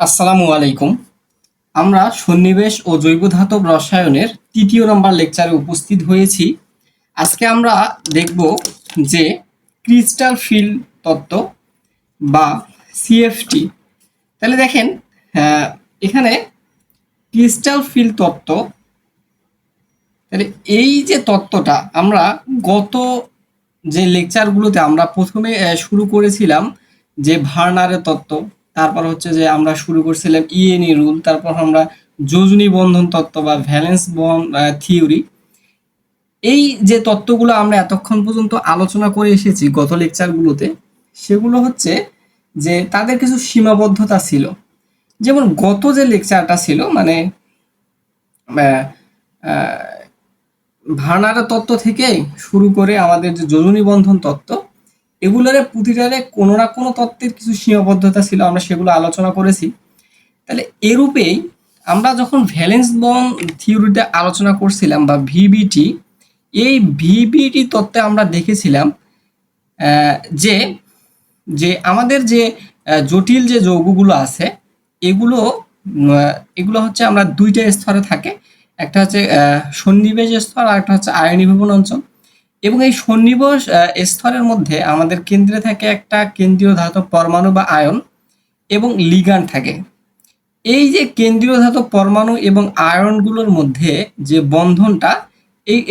আসসালামু আলাইকুম। আমরা সন্নিবেশ ও জৈব ধাতব রসায়নের ৩য় নম্বর লেকচারে উপস্থিত হয়েছি। আজকে আমরা দেখব যে ক্রিস্টাল ফিল তত্ত্ব বা সিএফটি। তাহলে দেখেন, এখানে ক্রিস্টাল ফিল তত্ত্ব, তাহলে এই যে তত্ত্বটা আমরা গত যে লেকচারগুলোতে আমরা প্রথমে শুরু করেছিলাম যে ভার্নারের তত্ত্ব, তারপর হচ্ছে যে আমরা শুরু করছিলাম ইএনই রুল, তারপর আমরা যোজনী বন্ধন তত্ত্ব বা ভ্যালেন্স বন্ড থিওরি। এই যে তত্ত্বগুলো আমরা এতক্ষণ পর্যন্ত আলোচনা করে এসেছি গত লেকচারগুলোতে, সেগুলো হচ্ছে যে তাদের কিছু সীমাবদ্ধতা ছিল। যেমন গত যে লেকচারটা ছিল, মানে ভার্নারের তত্ত্ব থেকে শুরু করে আমাদের যে যোজনী বন্ধন তত্ত্ব, এগুলোর প্রতিটারে কোনো না কোনো তত্ত্বের কিছু সীমাবদ্ধতা ছিল, আমরা সেগুলো আলোচনা করেছি। তাহলে এরূপেই আমরা যখন ভ্যালেন্স বন্ড থিওরিটা আলোচনা করছিলাম বা ভিবিটি, এই ভিবিটি তত্ত্বে আমরা দেখেছিলাম যে যে আমাদের যে জটিল যে যৌগগুলো আছে, এগুলো এগুলো হচ্ছে আমরা দুইটা স্তরে থাকে। একটা হচ্ছে সন্নিবেশ স্তর, আর একটা হচ্ছে আয়নীভবন অঞ্চল। এবং এই সন্নিবেশ স্তরের মধ্যে আমাদের কেন্দ্রে থাকে একটা কেন্দ্রীয় ধাতব পরমাণু বা আয়ন এবং লিগ্যান্ড থাকে। এই যে কেন্দ্রীয় ধাতব পরমাণু এবং আয়নগুলোর মধ্যে যে বন্ধনটা,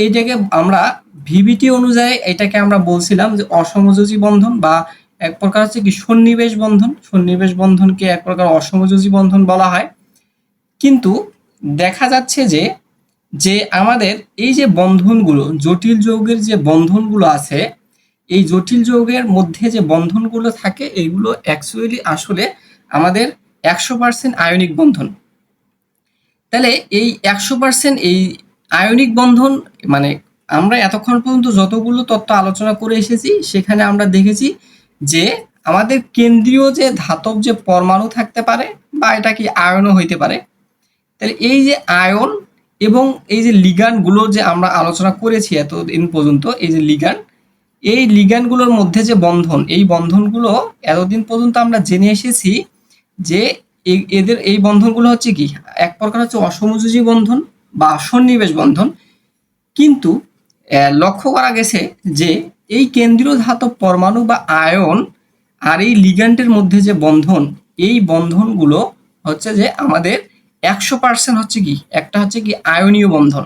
এইটাকে আমরা ভিবিটি অনুযায়ী এটাকে আমরা বলছিলাম যে অসমযোজী বন্ধন, বা এক প্রকার হচ্ছে কি সন্নিবেশ বন্ধন। সন্নিবেশ বন্ধনকে এক প্রকার অসমযোজী বন্ধন বলা হয়। কিন্তু দেখা যাচ্ছে যে যে আমাদের এই যে বন্ধনগুলো, জটিল যৌগের যে বন্ধনগুলো আছে, এই জটিল যৌগের মধ্যে যে বন্ধনগুলো থাকে, এইগুলো অ্যাকচুয়ালি আসলে আমাদের 100% আয়নিক বন্ধন। তাহলে এই 100% এই আয়নিক বন্ধন, মানে আমরা এতক্ষণ পর্যন্ত যতগুলো তত্ত্ব আলোচনা করে এসেছি, সেখানে আমরা দেখেছি যে আমাদের কেন্দ্রীয় যে ধাতব যে পরমাণু থাকতে পারে, বা এটা কি আয়নও হইতে পারে। তাহলে এই যে আয়ন এবং এই যে লিগ্যান্ডগুলো যে আমরা আলোচনা করেছি এতদিন পর্যন্ত, এই যে লিগ্যান্ড, এই লিগ্যান্ডগুলোর মধ্যে যে বন্ধন, এই বন্ধনগুলো এতদিন পর্যন্ত আমরা জেনে এসেছি যে এদের এই বন্ধনগুলো হচ্ছে কি এক প্রকার হচ্ছে অসমযোজী বন্ধন বা সন্নিবেশ বন্ধন। কিন্তু লক্ষ্য করা গেছে যে এই কেন্দ্রীয় ধাতব পরমাণু বা আয়ন আর এই লিগ্যান্ডের মধ্যে যে বন্ধন, এই বন্ধনগুলো হচ্ছে যে আমাদের 100% হচ্ছে কি একটা হচ্ছে কি আয়নীয় বন্ধন।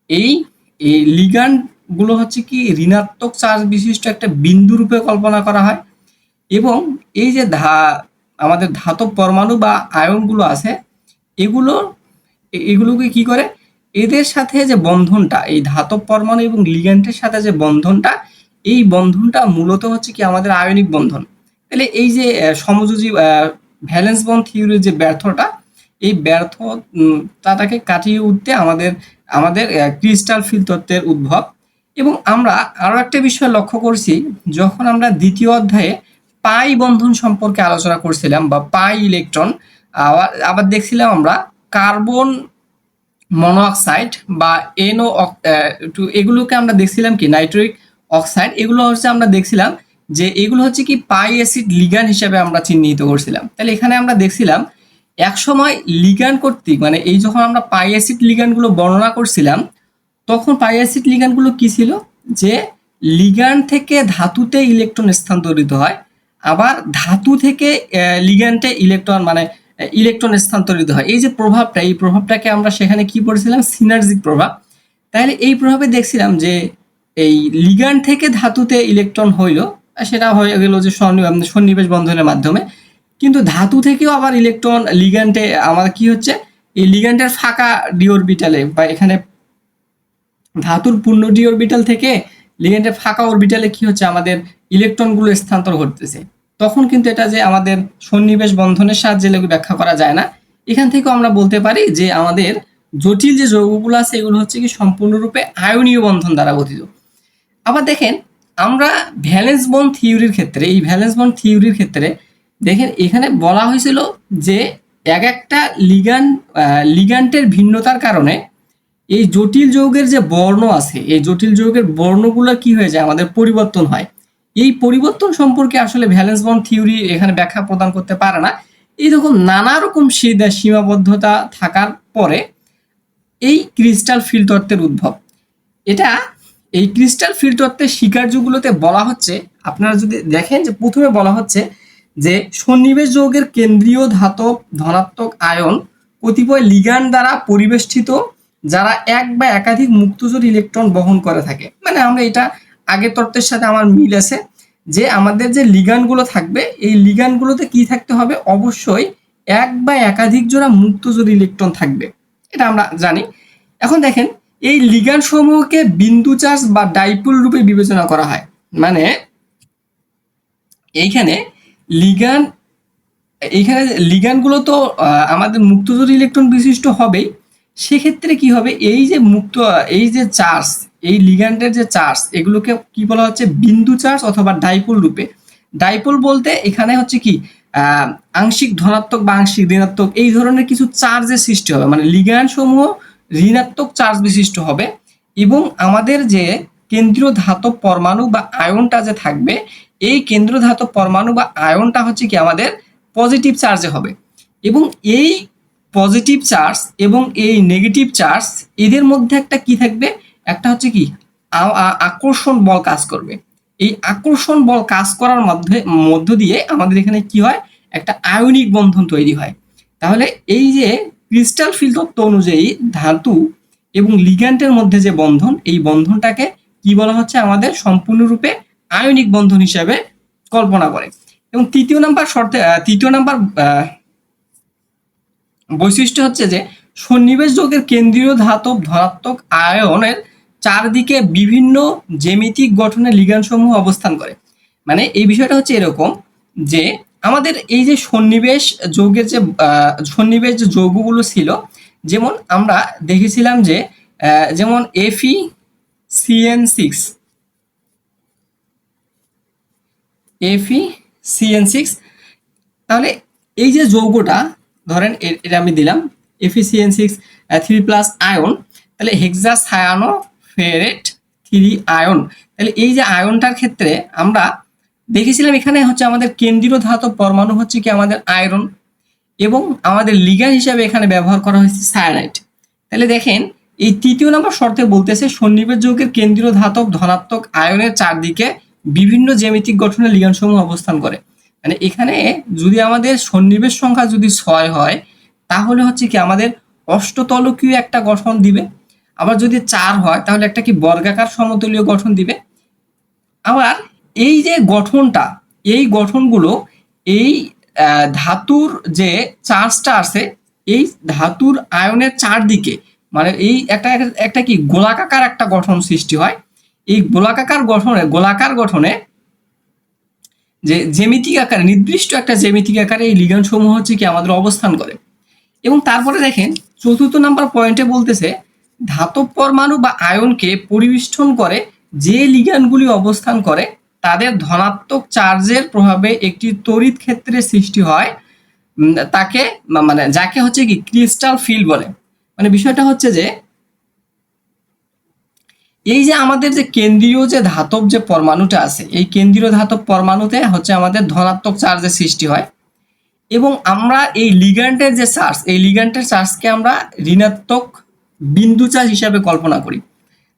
এই এই লিগ্যান্ড গুলো হচ্ছে কি ঋণাত্মক চার্জ বিশিষ্ট একটা বিন্দু রূপে কল্পনা করা হয়। এবং এই যে আমাদের ধাতব পরমাণু বা আয়নগুলো আছে, এগুলো এগুলোকে কি করে, এদের সাথে যে বন্ধনটা, এই ধাতব পরমাণু এবং লিগ্যান্ডের সাথে যে বন্ধনটা, এই বন্ধনটা মূলত হচ্ছে কি আমাদের আয়নিক বন্ধন। তাহলে এই যে সমযোজী ভ্যালেন্স বন্ড থিওরির যে ব্যর্থতা, এই ব্যর্থতাটাকে কাটিয়ে উঠতে আমাদের আমাদের ক্রিস্টাল ফিল তত্ত্বের উদ্ভব। এবং আমরা আরো একটা বিষয় লক্ষ্য করছি, যখন আমরা দ্বিতীয় অধ্যায়ে পাই বন্ধন সম্পর্কে আলোচনা করছিলাম বা পাই ইলেকট্রন, আবার দেখছিলাম আমরা কার্বন মনোঅক্সাইড বা এনও, এগুলোকে আমরা দেখছিলাম কি নাইট্রিক অক্সাইড, এগুলো হচ্ছে আমরা দেখছিলাম যে এগুলো হচ্ছে কি পাই অ্যাসিড লিগ্যান্ড হিসেবে আমরা চিহ্নিত করছিলাম। তাহলে এখানে আমরা দেখছিলাম এক সময় লিগ্যান্ড কর্তৃক, মানে এই যখন আমরা পাই অ্যাসিড লিগ্যান্ডগুলো বর্ণনা করছিলাম, তখন পাই অ্যাসিড লিগ্যান্ডগুলো কি ছিল, যে লিগ্যান্ড থেকে ধাতুতে ইলেকট্রন স্থানান্তরিত হয়, আবার ধাতু থেকে লিগ্যান্ডে ইলেকট্রন, মানে ইলেকট্রন স্থানান্তরিত হয়। এই যে প্রভাবটা, এই প্রভাবটাকে আমরা সেখানে কি পড়েছিলাম, সিনার্জিক প্রভাব। তাহলে এই প্রভাবে দেখছিলাম যে এই লিগ্যান্ড থেকে ধাতুতে ইলেকট্রন হইল, সেটা হয়ে গেল যে সন্নিবেশ বন্ধনের মাধ্যমে। কিন্তু ধাতু থেকেও আবার ইলেকট্রন লিগ্যান্ডে আমাদের কি হচ্ছে, এই লিগ্যান্ডের ফাঁকা ডি অরবিটালে, বা এখানে ধাতুর পূর্ণ ডি অরবিটাল থেকে লিগ্যান্ডের ফাঁকা অরবিটালে কি হচ্ছে, আমাদের ইলেকট্রনগুলো স্থানান্তর ঘটতেছে। তখন কিন্তু এটা যে আমাদের সন্নিবেশ বন্ধনের সাহায্যে ব্যাখ্যা করা যায় না। এখান থেকেও আমরা বলতে পারি যে আমাদের জটিল যে যৌগগুলো আছে, এগুলো হচ্ছে কি সম্পূর্ণরূপে আয়নীয় বন্ধন দ্বারা গঠিত। আবার দেখেন, আমরা ভ্যালেন্স বন্ড থিওরির ক্ষেত্রে, এই ভ্যালেন্স বন্ড থিওরির ক্ষেত্রে দেখেন এখানে বলা হয়েছিল যে এক একটা লিগ্যান্ডের ভিন্নতার কারণে এই জটিল যৌগের যে বর্ণ আছে, এই জটিল যৌগের বর্ণগুলো কি হয়ে যায়, আমাদের পরিবর্তন হয়। এই পরিবর্তন সম্পর্কে আসলে ভ্যালেন্স বন্ড থিওরি এখানে ব্যাখ্যা প্রদান করতে পারে না। এইরকম নানা রকম সীমাবদ্ধতা থাকার পরে এই ক্রিস্টাল ফিল্ড তত্ত্বের উদ্ভব। এটা এই ক্রিস্টাল ফিল্ড তত্ত্বের স্বীকার্যগুলোতে বলা হচ্ছে, আপনারা যদি দেখেন যে প্রথমে বলা হচ্ছে যে সন্নিবেশ যৌগের কেন্দ্রীয় ধাতব ধনাত্মক আয়ন কতিপয় লিগ্যান্ড দ্বারা পরিবেষ্টিত যারা এক বা একাধিক মুক্তজোড় ইলেকট্রন বহন করে থাকে। মানে আমরা এটা আগের তত্ত্বের সাথে আমার মিল আছে যে আমাদের যে লিগ্যান্ডগুলো থাকবে এই লিগ্যান্ডগুলোতে কি থাকতে হবে, অবশ্যই এক বা একাধিক জোড়া মুক্তজোড় ইলেকট্রন থাকবে, এটা আমরা জানি। এখন দেখেন এই লিগ্যান্ড সমূহকে বিন্দু চার্জ বা ডাইপোল রূপে বিবেচনা করা হয়। মানে এইখানে লিগ্যান্ডগুলো তো আমাদের মুক্তজোড় ইলেকট্রন বিশিষ্ট হবেই। সেক্ষেত্রে কি হবে, এই যে চার্জ, এই লিগ্যান্ডের যে চার্জ, এগুলোকে কি বলা হচ্ছে, বিন্দু চার্জ অথবা ডাইপোল রূপে। ডাইপোল বলতে এখানে হচ্ছে কি আংশিক ধনাত্মক বা আংশিক ঋণাত্মক এই ধরনের কিছু চার্জের সৃষ্টি হবে, মানে লিগ্যান্ড সমূহ ঋণাত্মক চার্জ বিশিষ্ট হবে এবং আমাদের যে কেন্দ্রীয় ধাতব পরমাণু বা আয়নটা যে থাকবে, এই কেন্দ্রীয় ধাতব পরমাণু বা আয়নটা হচ্ছে কি আমাদের পজিটিভ চার্জে হবে। এবং এই পজিটিভ চার্জ এবং এই নেগেটিভ চার্জ এদের মধ্যে একটা কি থাকবে, একটা হচ্ছে কি আকর্ষণ বল কাজ করবে। এই আকর্ষণ বল কাজ করার মধ্য দিয়ে আমাদের এখানে কি হয়, একটা আয়নিক বন্ধন তৈরি হয়। তাহলে এই যে ক্রিস্টাল ফিল্ড তত্ত্ব অনুযায়ী ধাতু এবং লিগ্যান্ডের মধ্যে যে বন্ধন, এই বন্ধনটাকে কি বলা হচ্ছে, আমাদের সম্পূর্ণরূপে আয়নিক বন্ধন হিসেবে কল্পনা করে। এবং তৃতীয় নাম্বার বৈশিষ্ট্য হচ্ছে যে সন্নিবেশ যৌগের কেন্দ্রীয় ধাতব ধনাত্মক আয়নের চারদিকে বিভিন্ন জ্যামিতিক গঠনের লিগ্যান্ড সমূহ অবস্থান করে। মানে এই বিষয়টা হচ্ছে এরকম যে আমাদের এই যে সন্নিবেশ যৌগগুলো ছিল, যেমন আমরা দেখেছিলাম যে যেমন FeCN6, তাহলে এই যে যৌগটা ধরেন এটা আমি দিলাম FeCN6 3+ আয়ন, তাহলে হেক্সাসায়ানোফেরেট 3 আয়ন। তাহলে এই যে আয়নটার ক্ষেত্রে আমরা দেখেছিলাম এখানে হচ্ছে আমাদের কেন্দ্রীয় ধাতব পরমাণু হচ্ছে কি আমাদের আয়রন এবং আমাদের লিগ্যান্ড হিসাবে এখানে ব্যবহার করা হয়েছে সায়ানাইড। তাহলে দেখেন এই তৃতীয় নম্বর শর্তে বলতেছে সন্নিবেশ যৌগের কেন্দ্রীয় ধাতব ধনাত্মক আয়নের চারদিকে বিভিন্ন জ্যামিতিক গঠনের লিগ্যান্ড সমূহ অবস্থান করে। মানে এখানে যদি আমাদের সন্নিবেশ সংখ্যা যদি 6 হয় তাহলে হচ্ছে কি আমাদের অষ্টতলকীয় একটা গঠন দিবে, আবার যদি 4 হয় তাহলে একটা কি বর্গাকার সমতলীয় গঠন দিবে। আবার এই যে গঠনটা, এই গঠনগুলো এই ধাতুর যে চার্জটা আছে এই ধাতুর আয়নের চারদিকে, মানে এই একটা কি গোলাকার একটা গঠন সৃষ্টি হয়। এই গোলাকার গঠনে যে জ্যামিতিক আকারে, নির্দিষ্ট একটা জ্যামিতিক আকারে এই লিগ্যান্ড সমূহ হচ্ছে কি আমাদের অবস্থান করে। এবং তারপরে দেখেন চতুর্থ নাম্বার পয়েন্টে বলতেছে ধাতব পরমাণু বা আয়নকে পরিবেষ্টন করে যে লিগ্যান্ডগুলি অবস্থান করে তাদের ধনাত্মক চার্জের প্রভাবে একটি তড়িৎ ক্ষেত্রের সৃষ্টি হয়, তাকে মানে যাকে হচ্ছে কি ক্রিস্টাল ফিল্ড বলে। মানে বিষয়টা হচ্ছে যে এই যে আমাদের যে কেন্দ্রীয় যে ধাতব যে পরমাণুটা আছে, এই কেন্দ্রীয় ধাতব পরমাণুতে হচ্ছে আমাদের ধনাত্মক চার্জের সৃষ্টি হয় এবং আমরা এই লিগ্যান্ডের যে চার্জ, এই লিগ্যান্ডের চার্জকে আমরা ঋণাত্মক বিন্দু চার্জ হিসাবে কল্পনা করি।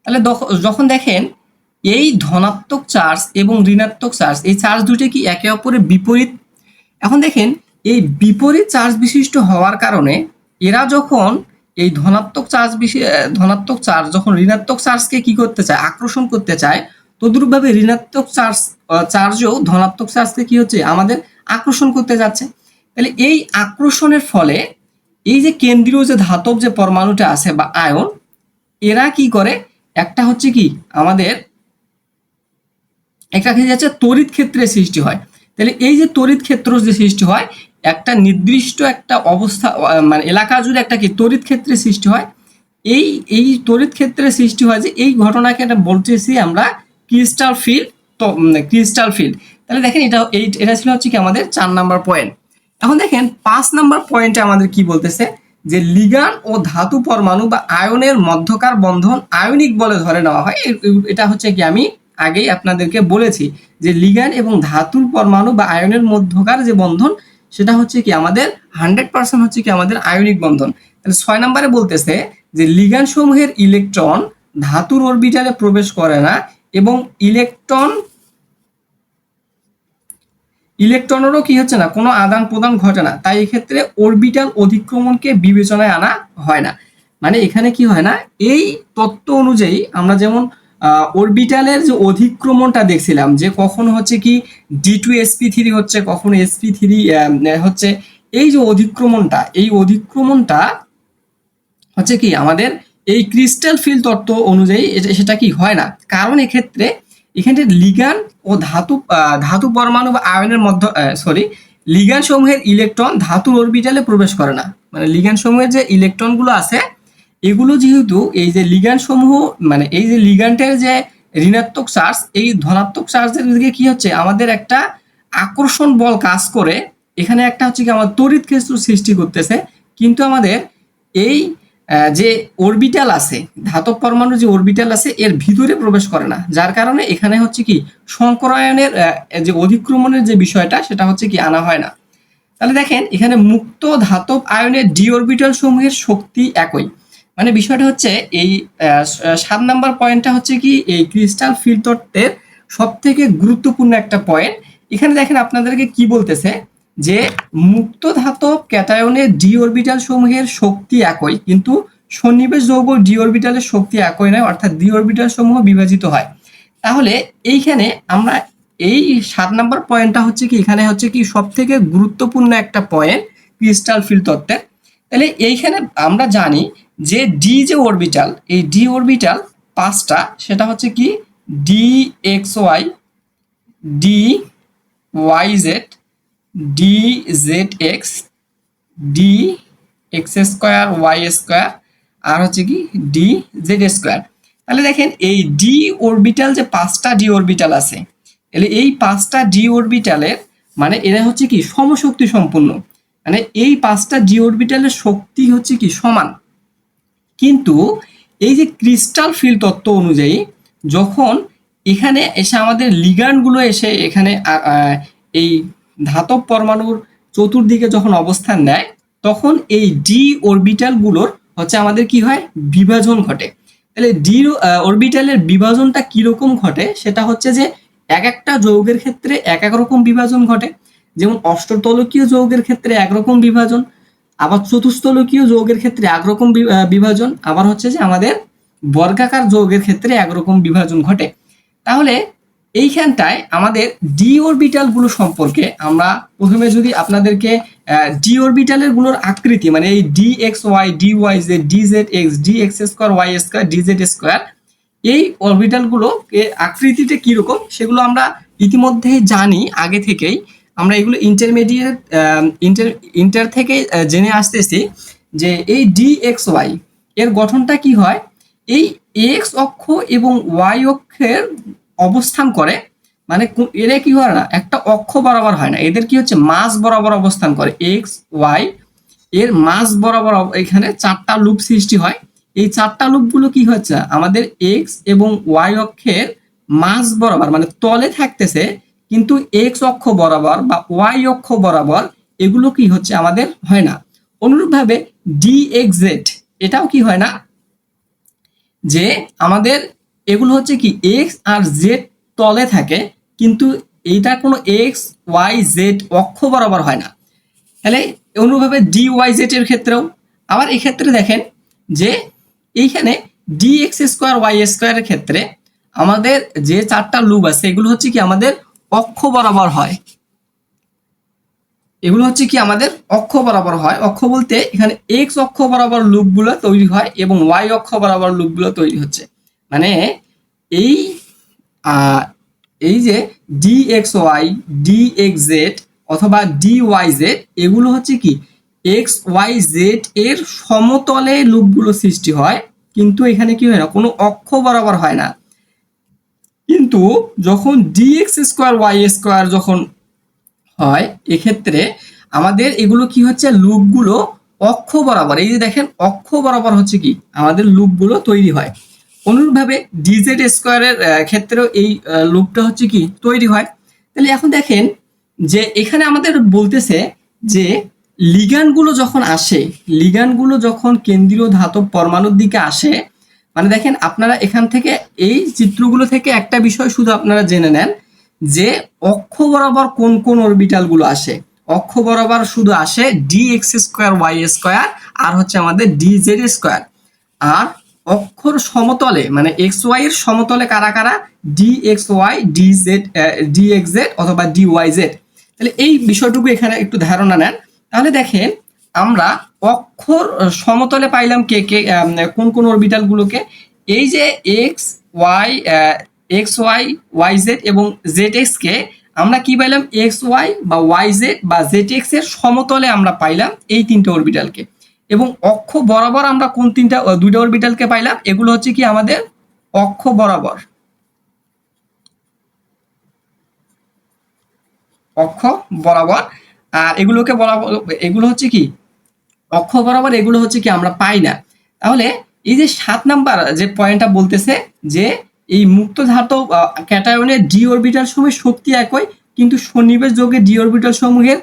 তাহলে যখন দেখেন এই ধনাত্মক চার্জ এবং ঋণাত্মক চার্জ, এই চার্জ দুটি কি একে অপরের বিপরীত। এখন দেখেন এই বিপরীত চার্জ বিশিষ্ট হওয়ার কারণে এরা যখন এই ধনাত্মক চার্জ যখন ঋণাত্মক চার্জকে কি করতে চায়, আকর্ষণ করতে চায়, তদ্রূপভাবে ঋণাত্মক চার্জও ধনাত্মক চার্জকে কি হচ্ছে আমাদের আকর্ষণ করতে যাচ্ছে। তাহলে এই আকর্ষণের ফলে এই যে কেন্দ্রীয় যে ধাতব যে পরমাণুটা আছে বা আয়ন, এরা কি করে, একটা হচ্ছে কি আমাদের একটা কি যাচ্ছে তড়িৎ ক্ষেত্রের সৃষ্টি হয়। তাহলে এই যে তড়িৎ ক্ষেত্র যে সৃষ্টি হয়, একটা নির্দিষ্ট একটা অবস্থা মানে এলাকা জুড়ে একটা কি তড়িৎ ক্ষেত্রের সৃষ্টি হয়। এই তড়িৎ ক্ষেত্রের সৃষ্টি হয় যে এই ঘটনাকে এটা বলতেছি আমরা ক্রিস্টাল ফিল্ড। তো ক্রিস্টাল ফিল্ড, তাহলে দেখেন এটা ছিল হচ্ছে কি আমাদের 4 নাম্বার পয়েন্ট। এখন দেখেন 5 নাম্বার পয়েন্টে আমাদের কি বলতেছে যে লিগ্যান্ড ও ধাতু পরমাণু বা আয়নের মধ্যকার বন্ধন আয়নিক বলে ধরে নেওয়া হয়। এটা হচ্ছে কি আমি আগেই আপনাদেরকে বলেছি যে লিগ্যান্ড এবং ধাতুর পরমাণু বা আয়নের মধ্যকার যে বন্ধন সেটা হচ্ছে কি আমাদের 100% হচ্ছে কি আমাদের আয়নিক বন্ধন। তাহলে 6 নম্বরে বলতেছে যে লিগ্যান্ড সমূহের ইলেকট্রন ধাতুর অরবিটালে প্রবেশ করে না এবং ইলেকট্রনেরও কি হচ্ছে না, কোনো আদান প্রদান ঘটে না, তাই এক্ষেত্রে অরবিটাল অধিক্রমণকে বিবেচনায় আনা হয় না। মানে এখানে কি হয় না, এই তত্ত্ব অনুযায়ী আমরা যেমন অরবিটালের যে অধিক্রমণটা দেখছিলাম যে কখনো হচ্ছে কি D2sp3 হচ্ছে, কখনো sp3 হচ্ছে, এই যে অধিক্রমণটা, এই অধিক্রমণটা হচ্ছে কি আমাদের এই ক্রিস্টাল ফিল্ড তত্ত্ব অনুযায়ী সেটা কি হয় না। কারণ এক্ষেত্রে এখানে লিগ্যান্ড ও ধাতু পরমাণু বা আয়নের মধ্যে লিগ্যান্ড সমূহের ইলেকট্রন ধাতুর অরবিটালে প্রবেশ করে না। মানে লিগ্যান্ড সমূহের যে ইলেকট্রনগুলো আছে এগুলো যেহেতু এই যে লিগ্যান্ড সমূহ, মানে এই যে লিগ্যান্ডের যে ঋণাত্মক চার্জ, এই ধনাত্মক চার্জের দিকে কি হচ্ছে আমাদের একটা আকর্ষণ বল কাজ করে, এখানে একটা হচ্ছে কি আমাদের তড়িৎ ক্ষেত্র সৃষ্টি করতেছে, কিন্তু আমাদের এই যে অরবিটাল আছে, ধাতব পরমাণু যে অরবিটাল আছে এর ভিতরে প্রবেশ করে না, যার কারণে এখানে হচ্ছে কি সংকরায়নের যে অধিক্রমণের যে বিষয়টা সেটা হচ্ছে কি আনা হয় না। তাহলে দেখেন এখানে মুক্ত ধাতব আয়নের ডি অরবিটাল সমূহের শক্তি একই। মানে বিষয়টা হচ্ছে এই 7 নাম্বার পয়েন্টটা হচ্ছে কি এই ক্রিস্টাল ফিল্ড তত্ত্বের সব থেকে গুরুত্বপূর্ণ একটা পয়েন্ট। এখানে দেখেন আপনাদেরকে কি বলতেছে যে মুক্ত ধাতব ক্যাটায়নের ডি অরবিটাল সমূহের শক্তি একই, কিন্তু সন্নিবেশ যৌগ ডি অরবিটালের শক্তি একই নয়, অর্থাৎ ডি অরবিটাল সমূহ বিভাজিত হয়। তাহলে এইখানে আমরা এই 7 নাম্বার পয়েন্টটা হচ্ছে কি এখানে হচ্ছে কি সব থেকে গুরুত্বপূর্ণ একটা পয়েন্ট ক্রিস্টাল ফিল্ড তত্ত্বের। তাহলে এইখানে আমরা জানি যে ডি যে অরবিটাল, এই ডি অরবিটাল 5টা, সেটা হচ্ছে কি D x Y, D Y Z, D Z x, D x square Y square, আর হচ্ছে কি ডি জেড স্কোয়ার। তাহলে দেখেন এই ডি অরবিটাল যে 5টা ডি অরবিটাল আছে, তাহলে এই 5টা ডি অরবিটালের মানে এরা হচ্ছে কি সমশক্তি সম্পূর্ণ, মানে এই 5টা ডি অরবিটালের শক্তি হচ্ছে কি সমান। কিন্তু এই যে ক্রিস্টাল ফিল্ড তত্ত্ব অনুযায়ী যখন এখানে এসে আমাদের লিগ্যান্ডগুলো এসে এখানে এই ধাতব পরমাণুর চতুর্দিকে যখন অবস্থান নেয়, তখন এই ডি অরবিটালগুলোর হচ্ছে আমাদের কি হয়, বিভাজন ঘটে। তাহলে ডি অরবিটালের বিভাজনটা কিরকম ঘটে, সেটা হচ্ছে যে এক একটা যৌগের ক্ষেত্রে এক এক রকম বিভাজন ঘটে। যেমন অষ্টতলকীয় যৌগের ক্ষেত্রে একরকম বিভাজন, আবার চতুস্তলকীয় যৌগের ক্ষেত্রে একরকম বিভাজন, আবার হচ্ছে যে আমাদের বর্গাকার যৌগের ক্ষেত্রে একরকম বিভাজন ঘটে। তাহলে এইখানটায় আমাদের ডি অরবিটাল গুলো সম্পর্কে আমরা প্রথমে যদি আপনাদেরকে ডি অরবিটালের গুলোর আকৃতি, মানে এই d x Y, D Y Z, D Z x, D x square Y square, D Z square, এই অরবিটাল গুলো আকৃতিটা কিরকম সেগুলো আমরা ইতিমধ্যেই জানি আগে থেকেই। আমরা এগুলো ইন্টারমিডিয়েট ইন্টার থেকে জেনে আসতেছি যে এই ডি এক্স ওয়াই এর গঠনটা কি হয়, এই এক্স অক্ষ এবং ওয়াই অক্ষের অবস্থান করে, মানে এরা কি হয় না একটা অক্ষ বরাবর হয় না, এদের কি হচ্ছে মাঝ বরাবর অবস্থান করে, এক্স ওয়াই এর মাঝ বরাবর এখানে 4টা লুপ সৃষ্টি হয়। এই 4টা লুপগুলো কি হচ্ছে আমাদের এক্স এবং ওয়াই অক্ষের মাঝ বরাবর, মানে তলে থাকতেছে, কিন্তু এক্স অক্ষ বরাবর বা ওয়াই অক্ষ বরাবর এগুলো কি হচ্ছে আমাদের হয় না। অনুরূপভাবে ডি এক্স জেড এটাও কি হয় না, যে আমাদের এগুলো হচ্ছে কি এক্স আর জেড তলে থাকে, কিন্তু এইটা কোনো এক্স ওয়াই জেড অক্ষ বরাবর হয় না। তাহলে অনুরূপভাবে ডি ওয়াই জেড এর ক্ষেত্রেও আবার এক্ষেত্রে দেখেন যে এইখানে ডি এক্স স্কোয়ার ওয়াই স্কোয়ারের ক্ষেত্রে আমাদের যে 4টা লুপ আছে এগুলো হচ্ছে কি আমাদের অক্ষ বরাবর হয়, এগুলো হচ্ছে কি আমাদের অক্ষ বরাবর হয়। অক্ষ বলতে এখানে এক্স অক্ষ বরাবর লুপগুলো তৈরি হয় এবং ওয়াই অক্ষ বরাবর লুপগুলো তৈরি হচ্ছে। মানে এই এই যে d x Y, d x z অথবা ডি ওয়াই জেড এগুলো হচ্ছে কি এক্স ওয়াই জেড এর সমতলে লুপগুলো সৃষ্টি হয়, কিন্তু এখানে কি হয় না, কোনো অক্ষ বরাবর হয় না। কিন্তু যখন d x square Y square যখন হয়, এক্ষেত্রে আমাদের এগুলো কি হচ্ছে লুপগুলো অক্ষ বরাবর, এই যে দেখেন অক্ষ বরাবর হচ্ছে কি আমাদের লুপগুলো তৈরি হয়। অনুরূপভাবে ডিজেড স্কোয়ারের ক্ষেত্রেও এই লুপটা হচ্ছে কি তৈরি হয়। তাহলে এখন দেখেন যে এখানে আমাদের বলতেছে যে লিগ্যান্ডগুলো যখন আসে, লিগ্যান্ডগুলো যখন কেন্দ্রীয় ধাতব পরমাণুর দিকে আসে, মানে দেখেন আপনারা এখান থেকে এই চিত্রগুলো থেকে একটা বিষয় শুধু আপনারা জেনে নেন যে অক্ষ বরাবর কোন কোন অরবিটালগুলো আসে। অক্ষ বরাবর শুধু আসে D x square Y square আর হচ্ছে আমাদের ডি জেড স্কোয়ার। আর অক্ষর সমতলে মানে এক্স ওয়াই এর সমতলে কারা কারা? D x Y, d z, d x z অথবা ডি ওয়াই জেড। তাহলে এই বিষয়টুকু এখানে একটু ধারণা নেন। তাহলে দেখেন আমরা অক্ষর সমতলে পাইলাম কে কে কোন কোন অরবিটাল গুলোকে? এই যে x y, x y, y z এবং জেড এক্স কে আমরা কি পাইলাম? এক্স ওয়াই বা ওয়াই জেড বা জেড এক্স এর সমতলে আমরা পাইলাম এই তিনটে অরবিটালকে। এবং অক্ষ বরাবর আমরা কোন দুইটা অরবিটালকে পাইলাম? এগুলো হচ্ছে কি আমাদের অক্ষ বরাবর, অক্ষ বরাবর। আর এগুলোকে বরাবর, এগুলো হচ্ছে কি অক্ষ বরাবর, এগুলো হচ্ছে কি আমরা পাই না। তাহলে এই যে 7 নাম্বার যে পয়েন্টটা বলতেছে যে এই মুক্ত ধাতব ক্যাটায়নের ডি অরবিটাল সমূহের শক্তি একই, কিন্তু সন্নিবেশ যোগে ডি অরবিটাল সমূহের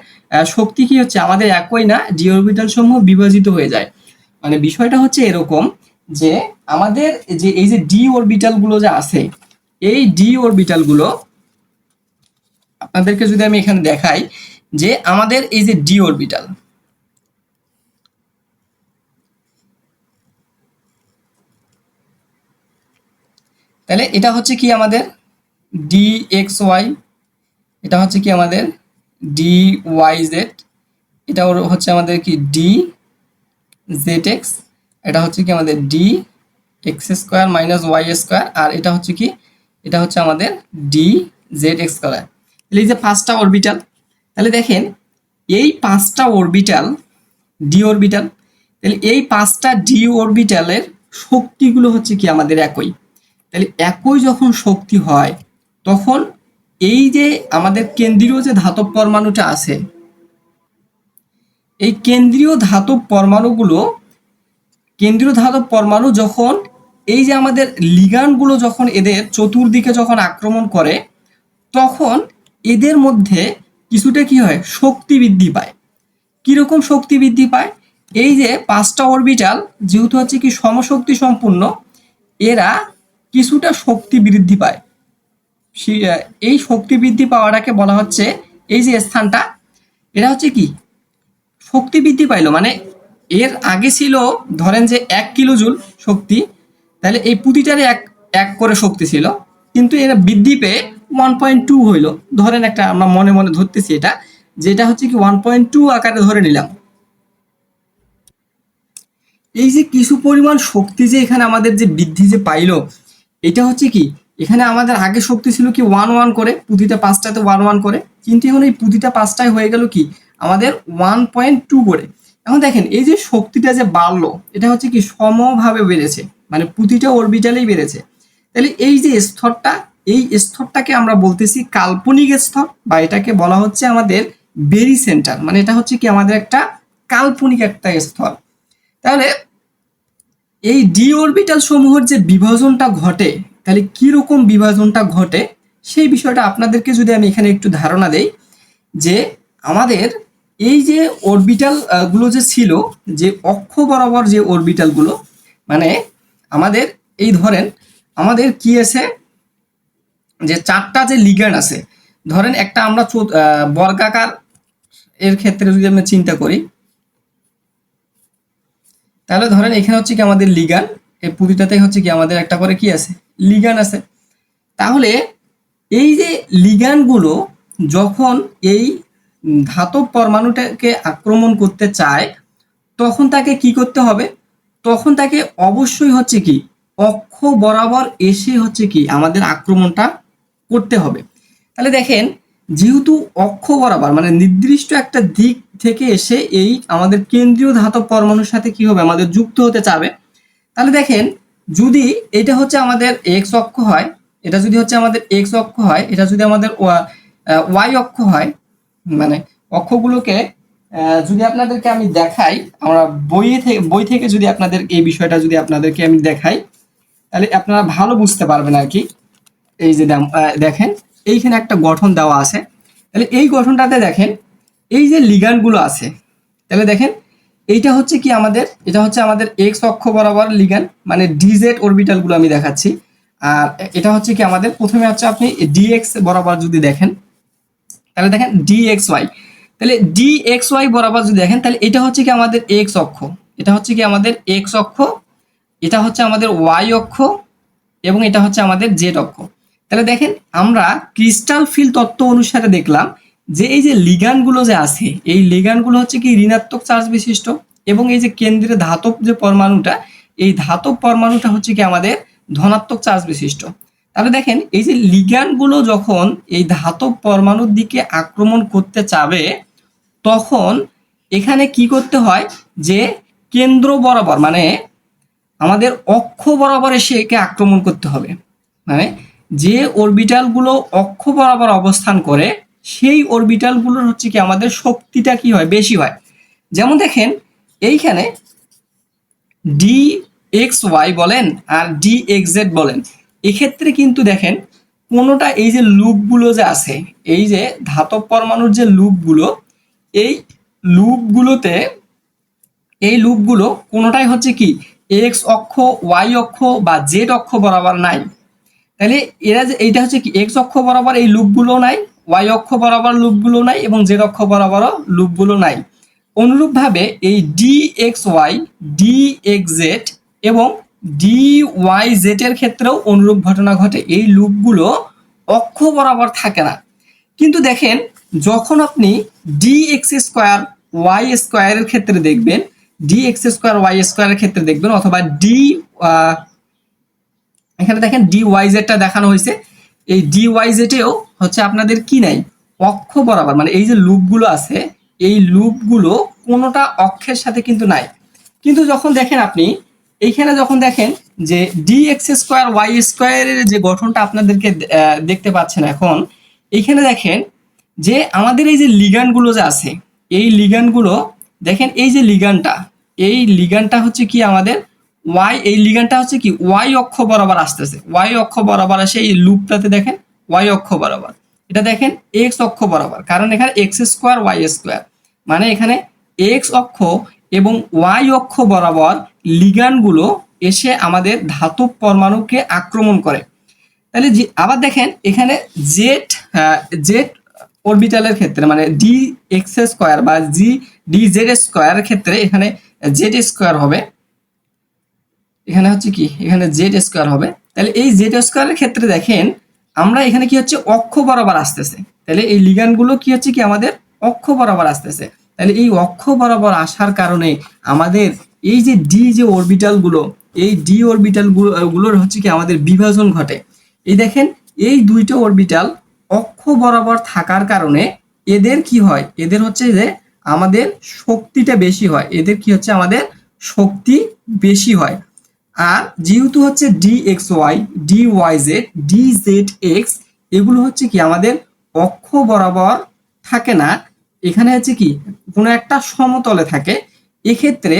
শক্তি কি হচ্ছে আমাদের একই না, ডি অরবিটাল সমূহ বিভাজিত হয়ে যায়। মানে বিষয়টা হচ্ছে এরকম যে আমাদের যে এই যে ডি অরবিটাল গুলো যে আছে, এই ডি অরবিটাল গুলো আপনাদেরকে যদি আমি এখানে দেখাই যে আমাদের এই যে ডি অরবিটাল, তাহলে এটা হচ্ছে কি আমাদের ডি এক্স ওয়াই, এটা হচ্ছে কি আমাদের ডি ওয়াই জেড, এটা হচ্ছে আমাদের কি ডি জেড এক্স, এটা হচ্ছে কি আমাদের D x square minus Y square, আর এটা হচ্ছে কি, এটা হচ্ছে আমাদের ডি জেড এক্স স্কোয়ার। তাহলে এই যে 5টা অরবিটাল, তাহলে দেখেন এই 5টা অরবিটাল ডি অরবিটাল, তাহলে এই 5টা ডি অরবিটালের শক্তিগুলো হচ্ছে কি আমাদের একই। তাহলে একই যখন শক্তি হয় তখন এই যে আমাদের কেন্দ্রীয় যে ধাতব পরমাণুটা আছে, এই কেন্দ্রীয় ধাতব পরমাণুগুলো, কেন্দ্রীয় ধাতব পরমাণু যখন এই যে আমাদের লিগ্যান্ডগুলো যখন এদের চতুর্দিকে যখন আক্রমণ করে, তখন এদের মধ্যে কিছুটা কি হয়, শক্তি বৃদ্ধি পায়। কিরকম শক্তি বৃদ্ধি পায়? এই যে 5টা অরবিটাল যেহেতু হচ্ছে কি সমশক্তি সম্পূর্ণ, এরা কিছুটা শক্তি বৃদ্ধি পায়। এই শক্তি বৃদ্ধি পাওয়াটাকে বলা হচ্ছে, এই যে স্থানটা, এটা হচ্ছে কি শক্তি বৃদ্ধি পাইলো। মানে এর আগে ছিল ধরেন যে 1 কিলো জুল শক্তি, তাহলে এই প্রতিটারে এক এক করে শক্তি ছিল, কিন্তু এরা বৃদ্ধি পেয়ে 1.2 হইলো। ধরেন একটা আমরা মনে মনে ধরতেছি এটা, যেটা হচ্ছে কি 1.2 আকারে ধরে নিলাম। এই যে কিছু পরিমাণ শক্তি যে এখানে আমাদের যে বৃদ্ধি যে পাইলো, এটা হচ্ছে কি এখানে আমাদের আগে শক্তি ছিল কি 1 করে, প্রতিটা 5টাতে 1 করে, কিন্তু এখন এই প্রতিটা 5টায় হয়ে গেল কি আমাদের 1.2 করে। এখন দেখেন এই যে শক্তিটা যে বাড়লো, এটা হচ্ছে কি সমভাবে বেড়েছে, মানে প্রতিটা অরবিটালেই বেড়েছে। তাহলে এই যে স্তরটা, এই স্তরটাকে আমরা বলতেছি কাল্পনিক স্তর, বা এটাকে বলা হচ্ছে আমাদের বেরি সেন্টার। মানে এটা হচ্ছে কি আমাদের একটা কাল্পনিক একটা স্তর। তাহলে এই ডি অরবিটাল সমূহের যে বিভাজনটা ঘটে, তাহলে কিরকম বিভাজনটা ঘটে সেই বিষয়টা আপনাদেরকে যদি আমি এখানে একটু ধারণা দেই, যে আমাদের এই যে অরবিটাল গুলো যে ছিল, যে অক্ষ বরাবর যে অরবিটাল গুলো, মানে আমাদের এই ধরেন আমাদের কি আছে, যে 4টা যে লিগ্যান্ড আছে, ধরেন একটা আমরা বর্গাকার এর ক্ষেত্রে যদি আমরা চিন্তা করি, তাহলে ধরেন এখানে হচ্ছে কি আমাদের লিগ্যান্ড, এই প্রতিটাতে হচ্ছে কি আমাদের একটা করে কি আছে, লিগ্যান্ড আছে। তাহলে এই যে লিগ্যান্ডগুলো যখন এই ধাতব পরমাণুটাকে আক্রমণ করতে চায়, তখন তাকে কি করতে হবে? তখন তাকে অবশ্যই হচ্ছে কি অক্ষ বরাবর এসে হচ্ছে কি আমাদের আক্রমণটা করতে হবে। তাহলে দেখেন যেহেতু অক্ষ বরাবর মানে নির্দিষ্ট একটা দিক থেকে এসে এই আমাদের কেন্দ্রীয় ধাতব পরমাণুর সাথে কি হবে, আমাদের যুক্ত হতে চাবে। তাহলে দেখেন যদি এটা হচ্ছে আমাদের এক্স অক্ষ হয়, এটা যদি হচ্ছে আমাদের এক্স অক্ষ হয়, এটা যদি আমাদের ওয়াই অক্ষ হয়, মানে অক্ষগুলোকে যদি আপনাদেরকে আমি দেখাই, আমরা বই থেকে যদি আপনাদের এই বিষয়টা যদি আপনাদেরকে আমি দেখাই, তাহলে আপনারা ভালো বুঝতে পারবেন আর কি। এই যে দেখেন এইখানে একটা গঠন দেওয়া আছে, তাহলে এই গঠনটাতে দেখেন এই যে লিগ্যান্ডগুলো আছে, তাহলে দেখেন এইটা হচ্ছে কি আমাদের, এটা হচ্ছে আমাদের এক্স অক্ষ বরাবর লিগ্যান্ড, মানে ডিজেড অরবিটালগুলো আমি দেখাচ্ছি। আর এটা হচ্ছে কি আমাদের, প্রথমে হচ্ছে আপনি ডিএক্স বরাবর যদি দেখেন, তাহলে দেখেন ডিএক্স ওয়াই, তাহলে ডিএক্স ওয়াই বরাবর যদি দেখেন, তাহলে এটা হচ্ছে কি আমাদের এক্স অক্ষ, এটা হচ্ছে কি আমাদের এক্স অক্ষ, এটা হচ্ছে আমাদের ওয়াই অক্ষ, এবং এটা হচ্ছে আমাদের জেড অক্ষ। তাহলে দেখেন আমরা ক্রিস্টাল ফিল তত্ত্ব অনুসারে দেখলাম যে এই যে লিগ্যান্ডগুলো যে আছে, এই লিগ্যান্ডগুলো হচ্ছে কি ঋণাত্মক চার্জ বিশিষ্ট, এবং এই যে কেন্দ্রে ধাতব যে পরমাণুটা, এই ধাতব পরমাণুটা হচ্ছে কি আমাদের ধনাত্মক চার্জ বিশিষ্ট। তাহলে দেখেন এই যে লিগ্যান্ডগুলো যখন এই ধাতব পরমাণুর দিকে আক্রমণ করতে চাবে, তখন এখানে কি করতে হয়, যে কেন্দ্র বরাবর মানে আমাদের অক্ষ বরাবর এসে একে আক্রমণ করতে হবে। মানে যে অরবিটালগুলো অক্ষ বরাবর অবস্থান করে, সেই অরবিটালগুলোর হচ্ছে কি আমাদের শক্তিটা কি হয়, বেশি হয়। যেমন দেখেন এইখানে ডি এক্স ওয়াই বলেন আর ডি এক্স জেড বলেন, এক্ষেত্রে কিন্তু দেখেন কোনোটা, এই যে লুপগুলো যে আছে, এই যে ধাতব পরমাণুর যে লুপগুলো, এই লুপগুলোতে, এই লুপগুলো কোনোটাই হচ্ছে কি এক্স অক্ষ, ওয়াই অক্ষ বা জেড অক্ষ বরাবর নাই। তাহলে এরা যে এইটা হচ্ছে কি এক্স অক্ষ বরাবর এই লুপগুলো নাই, ওয়াই অক্ষ বরাবর লুপগুলো নাই, এবং জেড অক্ষ বরাবরও লুপগুলো নাই। অনুরূপভাবে এই d x Y, d x z এবং ডি ওয়াই জেড এর ক্ষেত্রেও অনুরূপ ঘটনা ঘটে, এই লুপগুলো অক্ষ বরাবর থাকে না। কিন্তু দেখেন যখন আপনি ডি এক্স স্কোয়ার ওয়াই স্কোয়ারের ক্ষেত্রে দেখবেন, ডি এক্স স্কোয়ার ওয়াই স্কোয়ারের ক্ষেত্রে দেখবেন, অথবা এখানে দেখেন ডি ওয়াই জেডটা দেখানো হয়েছে, এই ডি ওয়াই জেডেও হচ্ছে আপনাদের কি নাই, অক্ষ বরাবর, মানে এই যে লুপগুলো আছে, এই লুপগুলো কোনোটা অক্ষের সাথে কিন্তু নাই। কিন্তু যখন দেখেন আপনি এইখানে যখন দেখেন যে ডি এক্স স্কোয়ার ওয়াই স্কোয়ারের যে গঠনটা আপনাদেরকে দেখতে পাচ্ছেন, এখন এইখানে দেখেন যে আমাদের এই যে লিগ্যান্ডগুলো যে আছে, এই লিগ্যান্ডগুলো দেখেন, এই যে লিগ্যান্ডটা, এই লিগ্যান্ডটা হচ্ছে কি আমাদের ওয়াই, এই লিগ্যান্ডটা হচ্ছে কি ওয়াই অক্ষ বরাবর আসতেছে, ওয়াই অক্ষ বরাবর আসে এই লুপটাতে দেখেন ওয়াই অক্ষ বরাবর, এটা দেখেন এক্স অক্ষ বরাবর, কারণ এখানে এক্স স্কোয়ার ওয়াই স্কোয়ার, মানে এখানে এক্স অক্ষ এবং ওয়াই অক্ষ বরাবর লিগ্যান্ডগুলো এসে আমাদের ধাতব পরমাণুকে আক্রমণ করে। তাহলে আবার দেখেন এখানে জেড জেড অরবিটালের ক্ষেত্রে, মানে ডি এক্স স্কোয়ার বা ডি জেড স্কোয়ারের ক্ষেত্রে এখানে জেড স্কোয়ার হবে, এখানে হচ্ছে কি এখানে জেড স্কোয়ার হবে। তাহলে এই জেড স্কোয়ারের ক্ষেত্রে দেখেন আমরা এখানে কি হচ্ছে অক্ষ বরাবর আসতেছে, তাহলে এই লিগ্যান্ডগুলো কি হচ্ছে কি আমাদের অক্ষ বরাবর আসতেছে। তাহলে এই অক্ষ বরাবর আসার কারণে আমাদের এই যে ডি যে অরবিটালগুলো, এই ডি অরবিটালগুলোর হচ্ছে কি আমাদের বিভাজন ঘটে। এই দেখেন এই দুইটা অরবিটাল অক্ষ বরাবর থাকার কারণে এদের কি হয়, এদের হচ্ছে যে আমাদের শক্তিটা বেশি হয়, এদের কি হচ্ছে আমাদের শক্তি বেশি হয়। আর যেহেতু হচ্ছে d x Y, D Y Z, D Z x, এগুলো হচ্ছে কি আমাদের অক্ষ বরাবর থাকে না, এখানে হচ্ছে কি কোনো একটা সমতলে থাকে। এক্ষেত্রে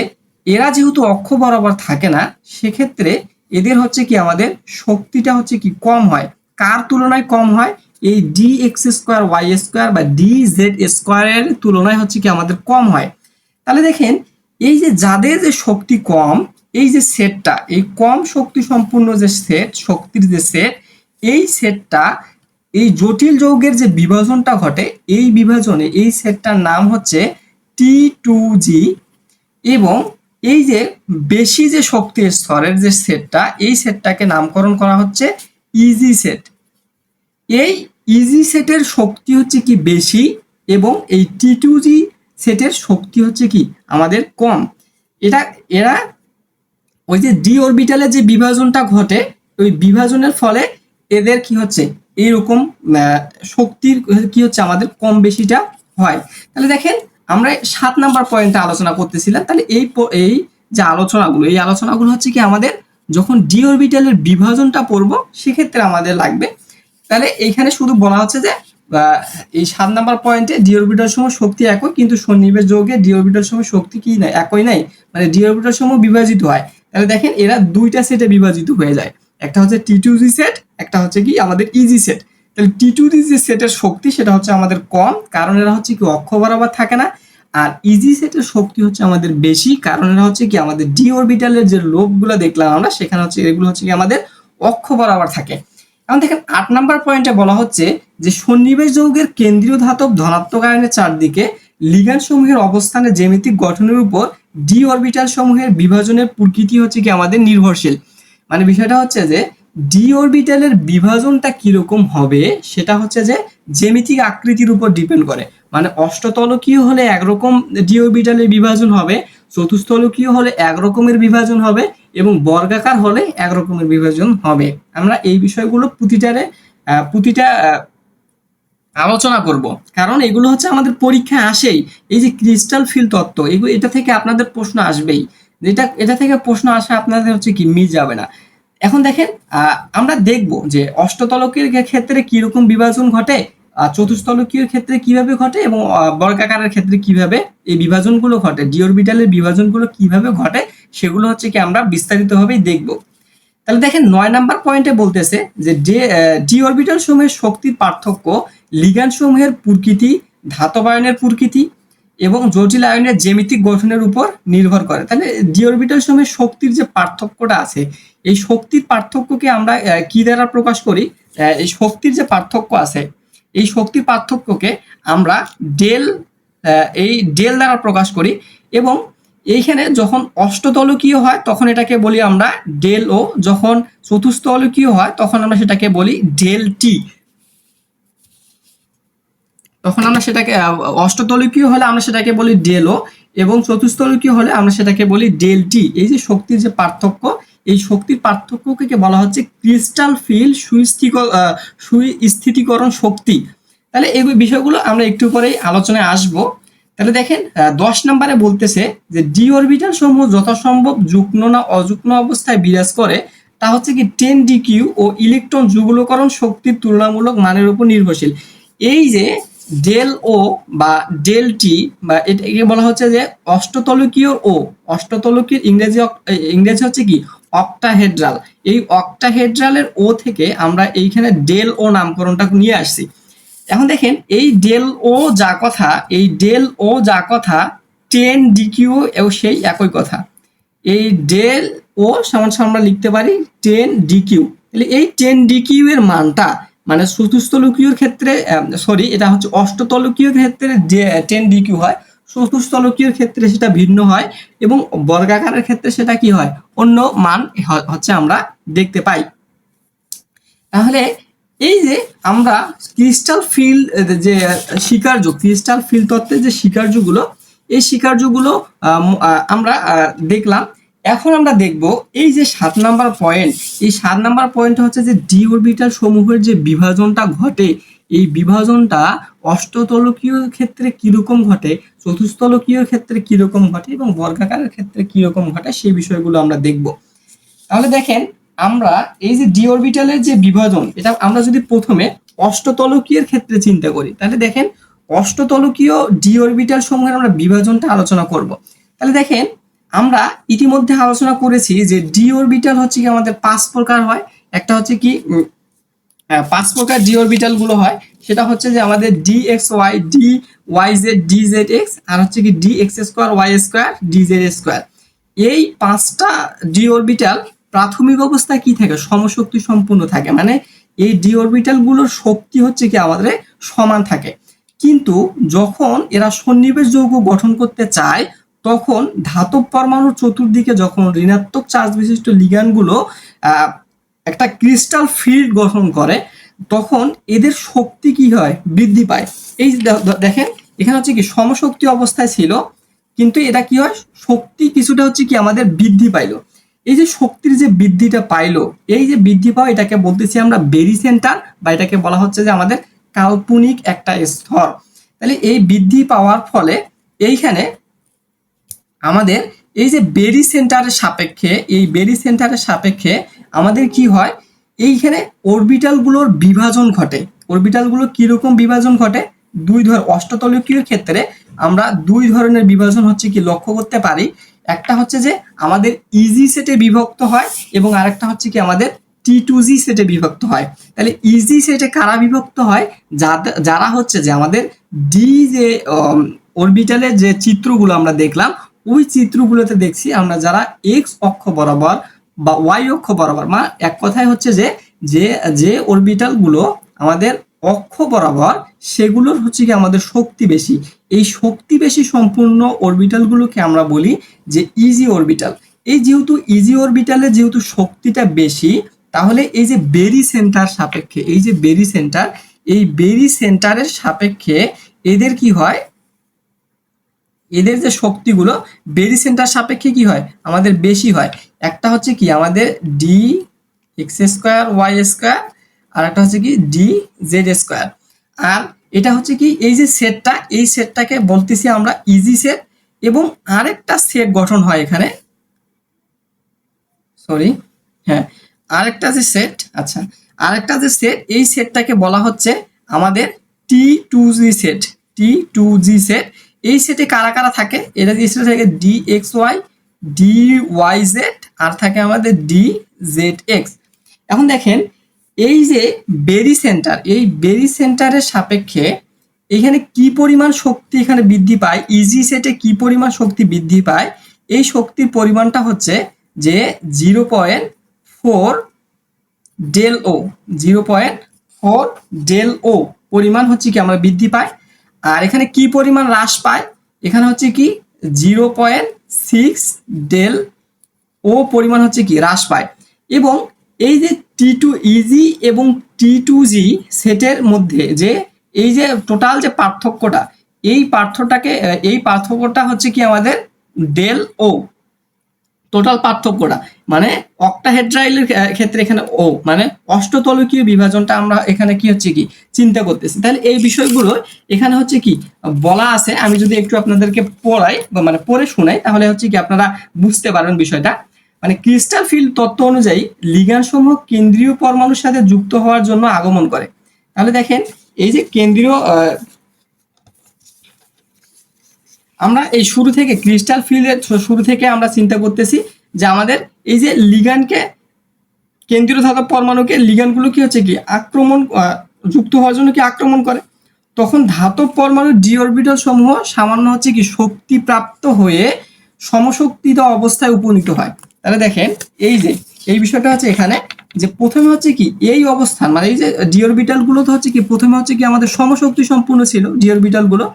এরা যেহেতু অক্ষ বরাবর থাকে না, সেক্ষেত্রে এদের হচ্ছে কি আমাদের শক্তিটা হচ্ছে কি কম হয়। কার তুলনায় কম হয়, এই d x square Y square বা ডি জেড স্কোয়ারের তুলনায় হচ্ছে কি আমাদের কম হয়। তাহলে দেখেন এই যে যাদের যে শক্তি কম, এই যে সেটটা, এই কম শক্তি সম্পূর্ণ যে সেট, শক্তির যে সেট, এই সেটটা, এই জটিল যৌগের যে বিভাজনটা ঘটে, এই বিভাজনে এই সেটটার নাম হচ্ছে T2G, এবং এই যে বেশি যে শক্তির স্তরের যে সেটটা, এই সেটটাকে নামকরণ করা হচ্ছে ইজি সেট। এই ইজি সেটের শক্তি হচ্ছে কি বেশি, এবং এই T2G সেটের শক্তি হচ্ছে কি আমাদের কম। এরা ওই যে ডি অরবিটালের যে বিভাজনটা ঘটে, ওই বিভাজনের ফলে এদের কি হচ্ছে এইরকম শক্তির কি হচ্ছে আমাদের কম বেশিটা হয়। তাহলে দেখেন আমরা 7 নাম্বার পয়েন্টে আলোচনা করতেছিলাম, তাহলে এই যে আলোচনাগুলো, এই আলোচনাগুলো হচ্ছে কি আমাদের যখন ডি অরবিটালের বিভাজনটা পড়বো সেক্ষেত্রে আমাদের লাগবে। তাহলে এইখানে শুধু বলা হচ্ছে যে এই 7 নাম্বার পয়েন্টে ডি অরবিটাল সমূহ শক্তি একই, কিন্তু সন্নিবেশ যৌগে ডি অরবিটাল সমূহ শক্তি কি নাই, একই নাই, মানে ডি অরবিটাল সমূহ বিভাজিত হয়। তাহলে দেখেন এরা দুইটা সেটে বিভাজিত হয়ে যায়, একটা হচ্ছে T2G সেট, একটা হচ্ছে কি আমাদের ইজি সেট। তাহলে T2 যে সেটের শক্তি সেটা হচ্ছে আমাদের কম, কারণ এরা হচ্ছে কি অক্ষ বরাবর থাকে না। আর ইজি সেটের শক্তি হচ্ছে আমাদের বেশি, কারণ এরা হচ্ছে কি আমাদের ডি অরবিটালের যে লোবগুলো দেখলাম আমরা, সেখানে হচ্ছে এগুলো হচ্ছে কি আমাদের অক্ষ বরাবর থাকে। এখন দেখেন 8 নাম্বার পয়েন্টে বলা হচ্ছে যে সন্নিবেশ যৌগের কেন্দ্রীয় ধাতব ধনাত্মক আয়নের চারদিকে লিগ্যান্ড সমূহের অবস্থানের জ্যামিতিক গঠনের উপর ডি অরবিটাল সমূহের বিভাজনের প্রকৃতি হচ্ছে কি আমাদের নির্ভরশীল। মানে বিষয়টা হচ্ছে যে ডি অরবিটালের বিভাজনটা কিরকম হবে সেটা হচ্ছে যে জ্যামিতিক আকৃতির উপর ডিপেন্ড করে। মানে অষ্টতলকীয় হলে একরকম ডি অরবিটালের বিভাজন হবে, চতুস্থলকীয় হলে একরকমের বিভাজন হবে, এবং বর্গাকার হলে একরকমের বিভাজন হবে। আমরা এই বিষয়গুলো প্রতিটা আলোচনা করব, কারণ এগুলো হচ্ছে আমাদের পরীক্ষায় আসেই। এই যে ক্রিস্টাল ফিল তত্ত্ব, এগুলো এটা থেকে আপনাদের প্রশ্ন আসবেই, এটা থেকে প্রশ্ন আসা আপনাদের হচ্ছে কি মিস যাবে না। এখন দেখেন আমরা দেখব যে অষ্টতলকের ক্ষেত্রে কিরকম বিভাজন ঘটে, চতুস্থলকীয় ক্ষেত্রে কিভাবে ঘটে, এবং বর্গাকারের ক্ষেত্রে কিভাবে এই বিভাজনগুলো ঘটে, ডি অরবিটালের বিভাজনগুলো কিভাবে ঘটে, সেগুলো হচ্ছে কি আমরা বিস্তারিতভাবেই দেখব। তাহলে দেখেন 9 নাম্বার পয়েন্টে বলতেছে যে ডি অরবিটাল সমূহের শক্তির পার্থক্য লিগ্যান্ড সমূহের প্রকৃতি, ধাতব আয়নের প্রকৃতি এবং জটিল আয়নের জ্যামিতিক গঠনের উপর নির্ভর করে। তাহলে ডি অরবিটাল সমূহের শক্তির যে পার্থক্যটা আছে, এই শক্তির পার্থক্যকে আমরা কি দ্বারা প্রকাশ করি? এই শক্তির যে পার্থক্য আছে, এই শক্তির পার্থক্যকে আমরা এই ডেল দ্বারা প্রকাশ করি। এবং এইখানে যখন অষ্টতলকীয় হয় তখন এটাকে বলি আমরা ডেল ও, যখন চতুস্থলকীয় হয় তখন আমরা সেটাকে বলি ডেল টি। তখন আমরা সেটাকে অষ্টতলকীয় হলে আমরা সেটাকে বলি ডেল ও, এবং চতুস্থলকীয় হলে আমরা সেটাকে বলি ডেল টি। এই যে শক্তির যে পার্থক্য, এই শক্তির পার্থক্যকে বলা হচ্ছে ক্রিস্টাল ফিল সুস্থিতিকরণ শক্তি। তাহলে এই বিষয়গুলো আমরা একটু পরেই আলোচনায় আসবো। তাহলে দেখেন 10 নম্বরে বলতেছে যে ডি অরবিটাল সমূহ যথাসম্ভব যুগ্ম না অযুগ্ম অবস্থায় বিরাজ করে, তা হচ্ছে কি 10 ডিকিউ ও ইলেকট্রন যুগলকরণ শক্তির তুলনামূলক মানের উপর নির্ভরশীল। এই যে ডেল ও বা ডেল টি, বা এটাকে বলা হচ্ছে যে অষ্টতলকীয় ও, অষ্টতলকীয় ইংরেজি হচ্ছে কি অক্টাহেড্রাল। এই অক্টাহেড্রালের ও থেকে আমরা এইখানে ডেল ও নামকরণটা নিয়ে আসছি। এখন দেখেন এই ডেল ও যা কথা, এই ডেল ও যা কথা 10 ডিকিউ এও সেই একই কথা। এই ডেল ও সমান আমরা লিখতে পারি 10 ডিকিউ। তাহলে এই 10 ডিকিউ এর মানটা মানে চতুস্থলকীয় ক্ষেত্রে এটা হচ্ছে অষ্টতলকীয় ক্ষেত্রে 10 ডিকিউ হয়, চতুস্থলকীয় ক্ষেত্রে সেটা ভিন্ন হয়, এবং বর্গাকারের ক্ষেত্রে সেটা কি হয়, অন্য মান হচ্ছে আমরা দেখতে পাই। তাহলে এই যে আমরা ক্রিস্টাল ফিল যে স্বীকার্য, ক্রিস্টাল ফিল তত্ত্বের যে স্বীকার্যগুলো, এই স্বীকার্যগুলো আমরা দেখলাম। এখন আমরা দেখব এই যে 7 নাম্বার পয়েন্ট, এই 7 নাম্বার পয়েন্ট হচ্ছে যে ডি অরবিটাল সমূহের যে বিভাজনটা ঘটে, এই বিভাজনটা অষ্টতলকীয় ক্ষেত্রে কিরকম ঘটে, চতুস্থলকীয় ক্ষেত্রে কিরকম ঘটে, এবং বর্গাকারের ক্ষেত্রে কিরকম ঘটে, সেই বিষয়গুলো আমরা দেখব। তাহলে দেখেন আমরা এই যে ডি অরবিটালের যে বিভাজন, এটা আমরা যদি প্রথমে অষ্টতলকীয় ক্ষেত্রে চিন্তা করি, তাহলে দেখেন অষ্টতলকীয় ডি অরবিটাল সমূহের আমরা বিভাজনটা আলোচনা করব। তাহলে দেখেন আমরা ইতিমধ্যে আলোচনা করেছি যে ডি অরবিটাল হচ্ছে কি আমাদের 5 প্রকার হয়। একটা হচ্ছে কি 5 প্রকার ডি অরবিটাল গুলো হয়, সেটা হচ্ছে যে আমাদের D x Y, D Y Z, D Z X, আর হচ্ছে কি D x square, Y square, D Z square. এই 5টা ডি অরবিটাল প্রাথমিক অবস্থায় কি থাকে, সমশক্তি সম্পূর্ণ থাকে। মানে এই ডি অরবিটাল গুলোর শক্তি হচ্ছে কি আমাদের সমান থাকে। কিন্তু যখন এরা সন্নিবেশ যৌগ গঠন করতে চায়, তখন ধাতব পরমাণুর চতুর্দিকে যখন ঋণাত্মক চার্জ বিশিষ্ট লিগ্যান্ডগুলো একটা ক্রিস্টাল ফিল্ড গঠন করে, তখন এদের শক্তি কি হয়, বৃদ্ধি পায়। এই দেখেন এখানে হচ্ছে কি সমশক্তি অবস্থায় ছিল, কিন্তু এটা কি হয়, শক্তি কিছুটা হচ্ছে কি আমাদের বৃদ্ধি পাইলো। এই যে শক্তির যে বৃদ্ধিটা পাইলো, এই যে বৃদ্ধি পাওয়া, এটাকে বলতেছি আমরা বেরি সেন্টার, বা এটাকে বলা হচ্ছে যে আমাদের কাল্পনিক একটা স্তর। তাহলে এই বৃদ্ধি পাওয়ার ফলে এইখানে আমাদের এই যে বেরি সেন্টারের সাপেক্ষে, এই বেরি সেন্টারের সাপেক্ষে আমাদের কি হয়, এইখানে অরবিটালগুলোর বিভাজন ঘটে। অরবিটালগুলো কিরকম বিভাজন ঘটে, দুই ধর অষ্টতলকীয় ক্ষেত্রে আমরা দুই ধরনের বিভাজন হচ্ছে কি লক্ষ্য করতে পারি। একটা হচ্ছে যে আমাদের ইজি সেটে বিভক্ত হয়, এবং আরেকটা হচ্ছে কি আমাদের T2G সেটে বিভক্ত হয়। তাহলে ইজি সেটে কারা বিভক্ত হয়? যারা হচ্ছে যে আমাদের ডি যে অরবিটালের যে চিত্রগুলো আমরা দেখলাম, ওই চিত্রগুলোতে দেখছি আমরা যারা এক্স অক্ষ বরাবর বা ওয়াই অক্ষ বরাবর, এক কথায় হচ্ছে যে যে অরবিটালগুলো আমাদের অক্ষ বরাবর, সেগুলোর হচ্ছে কি আমাদের শক্তি বেশি। এই শক্তি বেশি সম্পূর্ণ অরবিটালগুলোকে আমরা বলি যে ইজি অরবিটাল। এই যেহেতু ইজি অরবিটালে যেহেতু শক্তিটা বেশি, তাহলে এই যে বেরি সেন্টার সাপেক্ষে, এই যে বেরি সেন্টার, এই বেরি সেন্টারের সাপেক্ষে এদের কি হয়, এদের যে শক্তিগুলো বেরি সেন্টার সাপেক্ষে কি হয়, আমাদের বেশি হয়। একটা হচ্ছে কি আমাদের D x square Y square, আর একটা হচ্ছে কি ডি জেড স্কোয়ার। আর এটা হচ্ছে কি এই যে সেটটা, এই সেটটাকে বলতেছি আমরা ইজি সেট। এবং আরেকটা সেট গঠন হয় এখানে, সরি, হ্যাঁ, আরেকটা যে সেট, আচ্ছা, আরেকটা যে সেট, এই সেটটাকে বলা হচ্ছে আমাদের T2G সেট। T2G সেট, এই সেটে কারা কারা থাকে? এটা যে সেটে থাকে D x Y, D Y Z, আর থাকে আমাদের ডি জেড এক্স। এখন দেখেন এই যে বেরি সেন্টার, এই বেরি সেন্টারের সাপেক্ষে এখানে কি পরিমাণ শক্তি এখানে বৃদ্ধি পায়, ইজি সেটে কি পরিমাণ শক্তি বৃদ্ধি পায়? এই শক্তির পরিমাণটা হচ্ছে যে 0.4 ডেল ও, 0.4 ডেল ও পরিমাণ হচ্ছে কি আমরা বৃদ্ধি পাই। আর এখানে কি পরিমাণ হ্রাস পায়? এখানে হচ্ছে কি 0.6 ডেল ও পরিমাণ হচ্ছে কি হ্রাস পায়। এবং এই যে T2EG এবং T2G সেটের মধ্যে যে এই যে টোটাল যে পার্থক্যটা, এই পার্থক্যটা হচ্ছে কি আমাদের ডেল ও, টোটাল পার্থক্যটা মানে অক্টাহেড্রাইলের ক্ষেত্রে এখানে ও মানে অষ্টতলকীয় বিভাজনটা আমরা এখানে কি হচ্ছে কি চিন্তা করতেছি। তাহলে এই বিষয়গুলো এখানে হচ্ছে কি বলা আছে। আমি যদি একটু আপনাদেরকে পড়াই বা মানে পড়ে শোনাই, তাহলে হচ্ছে কি আপনারা বুঝতে পারবেন বিষয়টা। মানে ক্রিস্টাল ফিল্ড তত্ত্ব অনুযায়ী লিগ্যান্ড সমূহ কেন্দ্রীয় পরমাণুর সাথে যুক্ত হওয়ার জন্য আগমন করে। তাহলে দেখেন এই যে কেন্দ্রীয়, আমরা এই শুরু থেকে ক্রিস্টাল ফিল্ডের শুরু থেকে আমরা চিন্তা করতেছি যে আমাদের এই যে লিগ্যান্ডকে, কেন্দ্রীয় ধাতব পরমাণুকে লিগ্যান্ডগুলো কি হচ্ছে কি আক্রমণ, যুক্ত হওয়ার জন্য কি আক্রমণ করে। তখন ধাতব পরমাণুর ডি অরবিটাল সমূহ সামান্য হচ্ছে কি শক্তি প্রাপ্ত হয়ে সমশক্তিত অবস্থায় উপনীত হয়। তাহলে দেখেন এই যে এই বিষয়টা হচ্ছে এখানে যে প্রথমে হচ্ছে কি এই অবস্থান, মানে এই যে ডি অরবিটাল গুলো তো হচ্ছে কি প্রথমে হচ্ছে কি আমাদের সমশক্তি সম্পূর্ণ ছিল ডি অরবিটাল গুলো।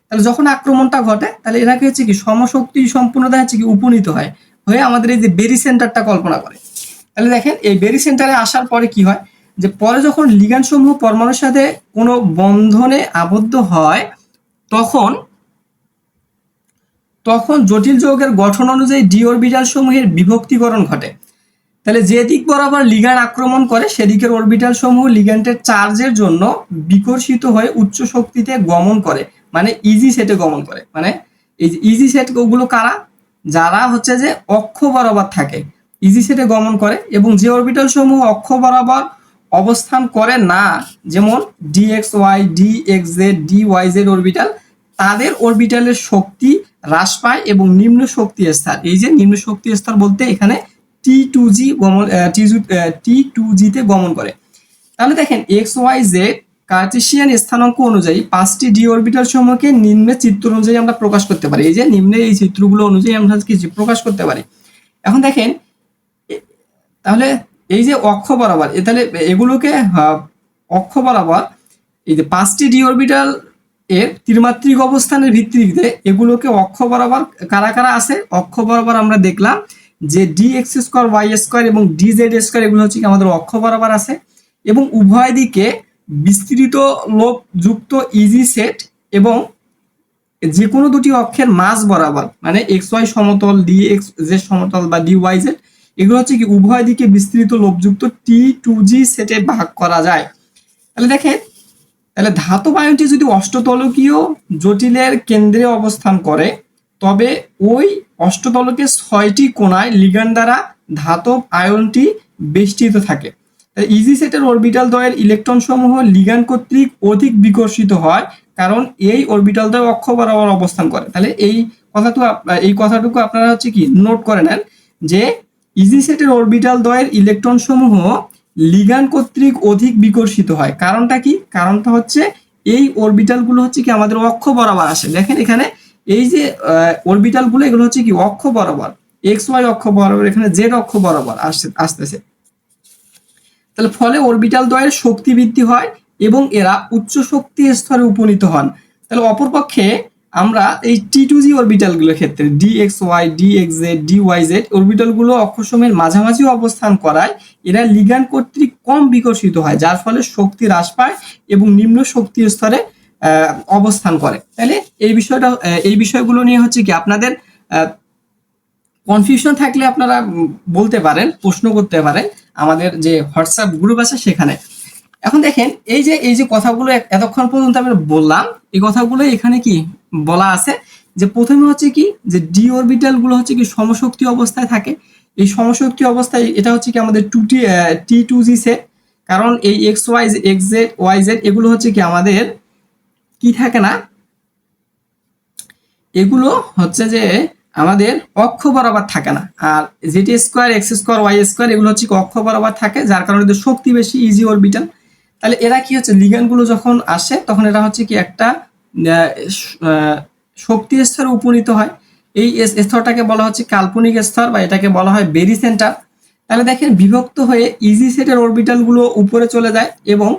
তাহলে যখন আক্রমণটা ঘটে, তাহলে এরা কি হচ্ছে কি সমশক্তি সম্পূর্ণতা হচ্ছে কি উপনীত হয়, হয়ে আমাদের এই যে বেরি সেন্টারটা কল্পনা করে। তাহলে দেখেন এই বেরি সেন্টারে আসার পরে কি হয়, যে পরে যখন লিগ্যান্ড সমূহ পরমাণুর সাথে কোনো বন্ধনে আবদ্ধ হয়, তখন জটিল যৌগের গঠন অনুযায়ী ডি অরবিটাল সমূহের বিভক্তিকরণ ঘটে। তাহলে যে দিক বরাবর লিগ্যান্ড আক্রমণ করে সেদিকের অরবিটাল সমূহ লিগ্যান্ডের চার্জের জন্য বিকর্ষিত হয়ে উচ্চ শক্তিতে গমন করে, মানে ইজি সেটে গমন করে। মানে এই যে ইজি সেট গুলো কারা? যারা হচ্ছে যে অক্ষ বরাবর থাকে, ইজি সেটে গমন করে। এবং যে অরবিটাল সমূহ অক্ষ বরাবর অবস্থান করে না, যেমন D X Y, D X Z, D Y Z orbital, তাদের অরবিটালের শক্তি হ্রাস পায় এবং নিম্ন শক্তি স্তর, এই যে নিম্ন শক্তি স্তর বলতে এখানে T2G তে গমন করে। তাহলে দেখেন এক্স ওয়াই জেড কার্টেসিয়ান স্থানাঙ্ক অনুযায়ী 5টি ডি অরবিটাল সমূহকে নিম্নের চিত্র অনুযায়ী আমরা প্রকাশ করতে পারি। এই যে নিম্নের এই চিত্রগুলো অনুযায়ী আমরা কিছু প্রকাশ করতে পারি। এখন দেখেন তাহলে এই যে অক্ষ বরাবর, তাহলে এগুলোকে অক্ষ বরাবর এই যে 5টি ডি অরবিটাল এর ত্রিমাত্রিক অবস্থানের ভিত্তিতে এগুলোকে অক্ষ বরাবর কারা কারা আছে, অক্ষ বরাবর আমরা দেখলাম যে d x square Y square এবং ডি জেড স্কোয়ার, এগুলো হচ্ছে আমাদের অক্ষ বরাবর আছে। এবং উভয় দিকে বিস্তৃত লোব যুক্ত ইজি সেট এবং যে কোনো দুটি অক্ষের মাঝ বরাবর, মানে এক্স ওয়াই সমতল, ডি এক্স জেড সমতল বা ডি ওয়াই জেড, এগুলো হচ্ছে কি উভয় দিকে বিস্তৃত লোবযুক্ত T2G সেটে ভাগ করা যায়। তাহলে দেখেন, তাহলে ধাতব আয়নটি যদি অষ্টতলকীয় জটিলের কেন্দ্রে অবস্থান করে, তবে ওই অষ্টতলকে 6টি কোণায় লিগ্যান্ড দ্বারা ধাতব আয়নটি বেষ্টিত থাকে। ইজি সেটের অরবিটাল দ্বয়ের ইলেকট্রন সমূহ লিগ্যান্ড কর্তৃক অধিক বিকর্ষিত হয়, কারণ এই অরবিটাল দ্বয় অক্ষ বরাবর অবস্থান করে। তাহলে এই কথাটুকু আপনারা হচ্ছে কি নোট করে নেন যে ইজি সেটের অরবিটাল দ্বয়ের ইলেকট্রন সমূহ লিগ্যান্ড কর্তৃক অধিক বিকর্ষিত হয়। কারণটা কি? কারণটা হচ্ছে এই অরবিটালগুলো হচ্ছে কি আমাদের অক্ষ বরাবর আসে। দেখেন এখানে এই যে অরবিটালগুলো এগুলো হচ্ছে কি অক্ষ বরাবর, এক্স ওয়াই অক্ষ বরাবর, এখানে জেড অক্ষ বরাবর আসতেছে। তাহলে ফলে অরবিটাল দ্বয়ের শক্তি বৃদ্ধি হয় এবং এরা উচ্চ শক্তি স্তরে উপনীত হন। তাহলে অপরপক্ষে আমরা এই T2G অরবিটালগুলোর ক্ষেত্রে DXY, DXZ, DYZ অরবিটালগুলো অক্ষসমূহের মাঝামাঝি অবস্থান করায় এরা লিগ্যান্ড কর্তৃক কম বিকশিত হয়, যার ফলে শক্তি হ্রাস পায় এবং নিম্ন শক্তি স্তরে অবস্থান করে। তাহলে এই বিষয়গুলো নিয়ে হচ্ছে কি আপনাদের কনফিউশন থাকলে আপনারা বলতে পারেন, প্রশ্ন করতে পারেন আমাদের যে হোয়াটসঅ্যাপ গ্রুপ আছে সেখানে। এখন দেখেন এই যে কথাগুলো এতক্ষণ পর্যন্ত আমি বললাম, এই কথাগুলো এখানে কি বলা আছে যে প্রথমে হচ্ছে কি যে ডি অরবিটাল গুলো হচ্ছে কি সমশক্তি অবস্থায় থাকে। এই সমশক্তি অবস্থায় এটা হচ্ছে কি আমাদের T2G সেট, কারণ এই x y x z y z এগুলো হচ্ছে কি আমাদের কি থাকে না, এগুলো হচ্ছে যে আমাদের অক্ষ বরাবর থাকে না। আর Z square X square Y square এগুলো হচ্ছে অক্ষ বরাবর থাকে, যার কারণে এদের শক্তি বেশি, ইজি অরবিটাল। তাহলে এরা কি হচ্ছে লিগ্যান্ডগুলো যখন আসে তখন এরা হচ্ছে কি একটা শক্তি স্তরে উপনীত হয়। এই স্তরটাকে বলা হচ্ছে কাল্পনিক স্তর বা এটাকে বলা হয় বেরি সেন্টার। তাহলে দেখেন বিভক্ত হয়ে ইজি সেটের অরবিটালগুলো উপরে চলে যায় এবং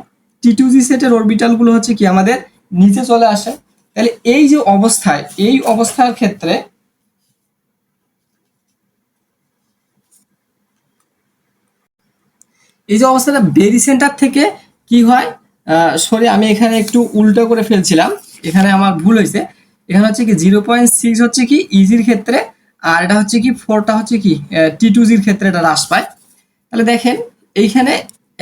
T2G সেটের অরবিটালগুলো হচ্ছে কি আমাদের নিচে চলে আসে। তাহলে এই যে অবস্থায়, এই অবস্থার ক্ষেত্রে এই যে অবস্থাটা বেরি সেন্টার থেকে কি হয়, সরি আমি এখানে একটু উল্টো করে ফেলছিলাম, এখানে আমার ভুল হয়েছে। এখানে হচ্ছে কি 0.6 হচ্ছে কি ইজির ক্ষেত্রে, আর এটা হচ্ছে কি 4টা হচ্ছে কি T2G'র ক্ষেত্রে এটা হ্রাস পায়। তাহলে দেখেন এইখানে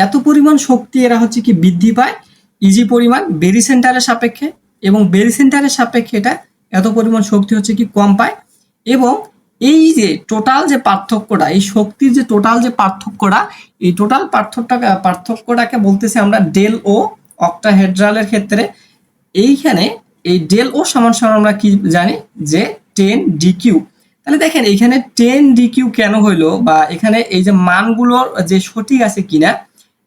এত পরিমাণ শক্তি এরা হচ্ছে কি বৃদ্ধি পায় ইজি পরিমাণ বেরি সেন্টারের সাপেক্ষে, এবং বেরি সেন্টারের সাপেক্ষে এটা এত পরিমাণ শক্তি হচ্ছে কি কম পায়। এবং এই যে টোটাল যে পার্থক্যটা, এই শক্তির যে টোটাল যে পার্থক্যটা, এই টোটাল পার্থক্যটাকে বলতেছি আমরা ডেল ও অক্টাহেড্রালের ক্ষেত্রে। এইখানে এই ডেল ও সমান সমান আমরা কি জানি যে 10 DQ। তাহলে দেখেন এইখানে 10 DQ কেন হইলো, বা এখানে এই যে মানগুলোর যে সঠিক আছে কিনা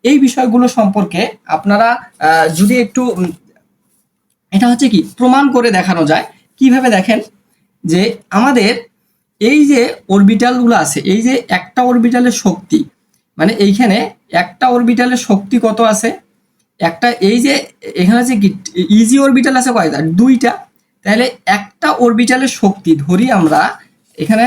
এই বিষয়গুলো সম্পর্কে আপনারা যদি একটু এটা হচ্ছে কি প্রমাণ করে দেখানো যায়। কিভাবে দেখেন যে আমাদের এই যে অরবিটালগুলো আছে, এই যে একটা অরবিটালের শক্তি, মানে এইখানে একটা অরবিটালের শক্তি কত আছে, একটা এই যে এখানে আছে কি ইজি অরবিটাল আছে কয়টা, দুইটা। তাহলে একটা অরবিটালের শক্তি ধরি আমরা এখানে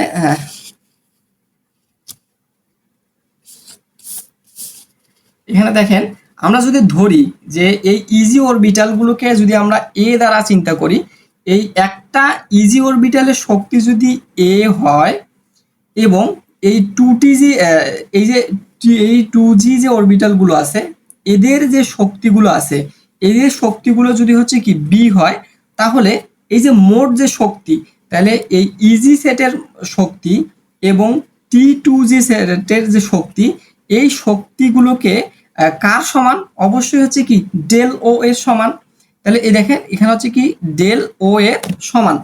এখানে দেখেন আমরা যদি ধরি যে এই ইজি অরবিটালগুলোকে যদি আমরা এ দ্বারা চিন্তা করি, এই একটা ইজি অরবিটালের শক্তি যদি এ হয় এবং এই 2TG এই যে এই 2G যে অরবিটালগুলো আছে এদের যে শক্তিগুলো আছে, এদের শক্তিগুলো যদি হচ্ছে কি বি হয়, তাহলে এই যে মোট যে শক্তি, তাহলে এই ইজি সেটের শক্তি এবং T2G সেটের যে শক্তি, এই শক্তিগুলোকে কার সমান, অবশ্যই হচ্ছে কি ডেল ও এর সমান। তাহলে এই দেখেন এখানে হচ্ছে কি ডেল ও এর সমান।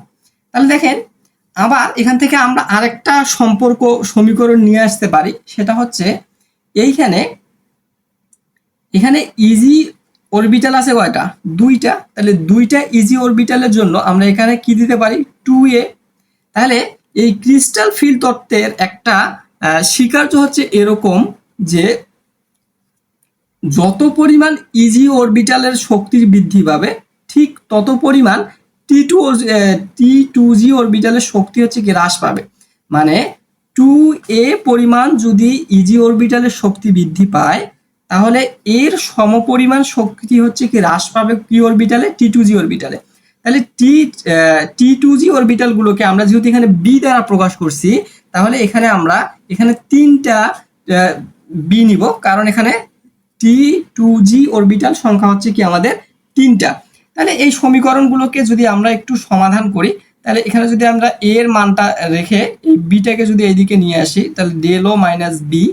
তাহলে দেখেন আবার এখান থেকে আমরা আরেকটা সম্পর্ক সমীকরণ নিয়ে আসতে পারি, সেটা হচ্ছে এইখানে এখানে ইজি অরবিটাল আছে কয়টা, দুইটা। তাহলে দুইটা ইজি অরবিটালের জন্য আমরা এখানে কি দিতে পারি 2a। তাহলে এই ক্রিস্টাল ফিল্ড তত্ত্বের একটা স্বীকার্য হচ্ছে এরকম যে যত পরিমাণ ইজি অরবিটালের শক্তির বৃদ্ধি পাবে ঠিক তত পরিমাণ T2G অরবিটালের শক্তি হচ্ছে কি হ্রাস পাবে। মানে 2a পরিমাণ যদি ইজি অরবিটালের শক্তি বৃদ্ধি পায় তাহলে এর সমপরিমাণ শক্তি হচ্ছে কি হ্রাস পাবে কি অরবিটালে, T2G অরবিটালে। তাহলে T2G অরবিটালগুলোকে আমরা যেহেতু এখানে বি দ্বারা প্রকাশ করছি, তাহলে এখানে আমরা এখানে 3টা বি নিব, কারণ এখানে T2G অরবিটাল সংখ্যা হচ্ছে কি আমাদের 3টা। তাহলে এই সমীকরণগুলোকে যদি আমরা একটু সমাধান করি, তাহলে এখানে যদি আমরা এ এর মানটা রেখে এই বিটাকে যদি এইদিকে নিয়ে আসি, তাহলে ডেল ও মাইনাস বি,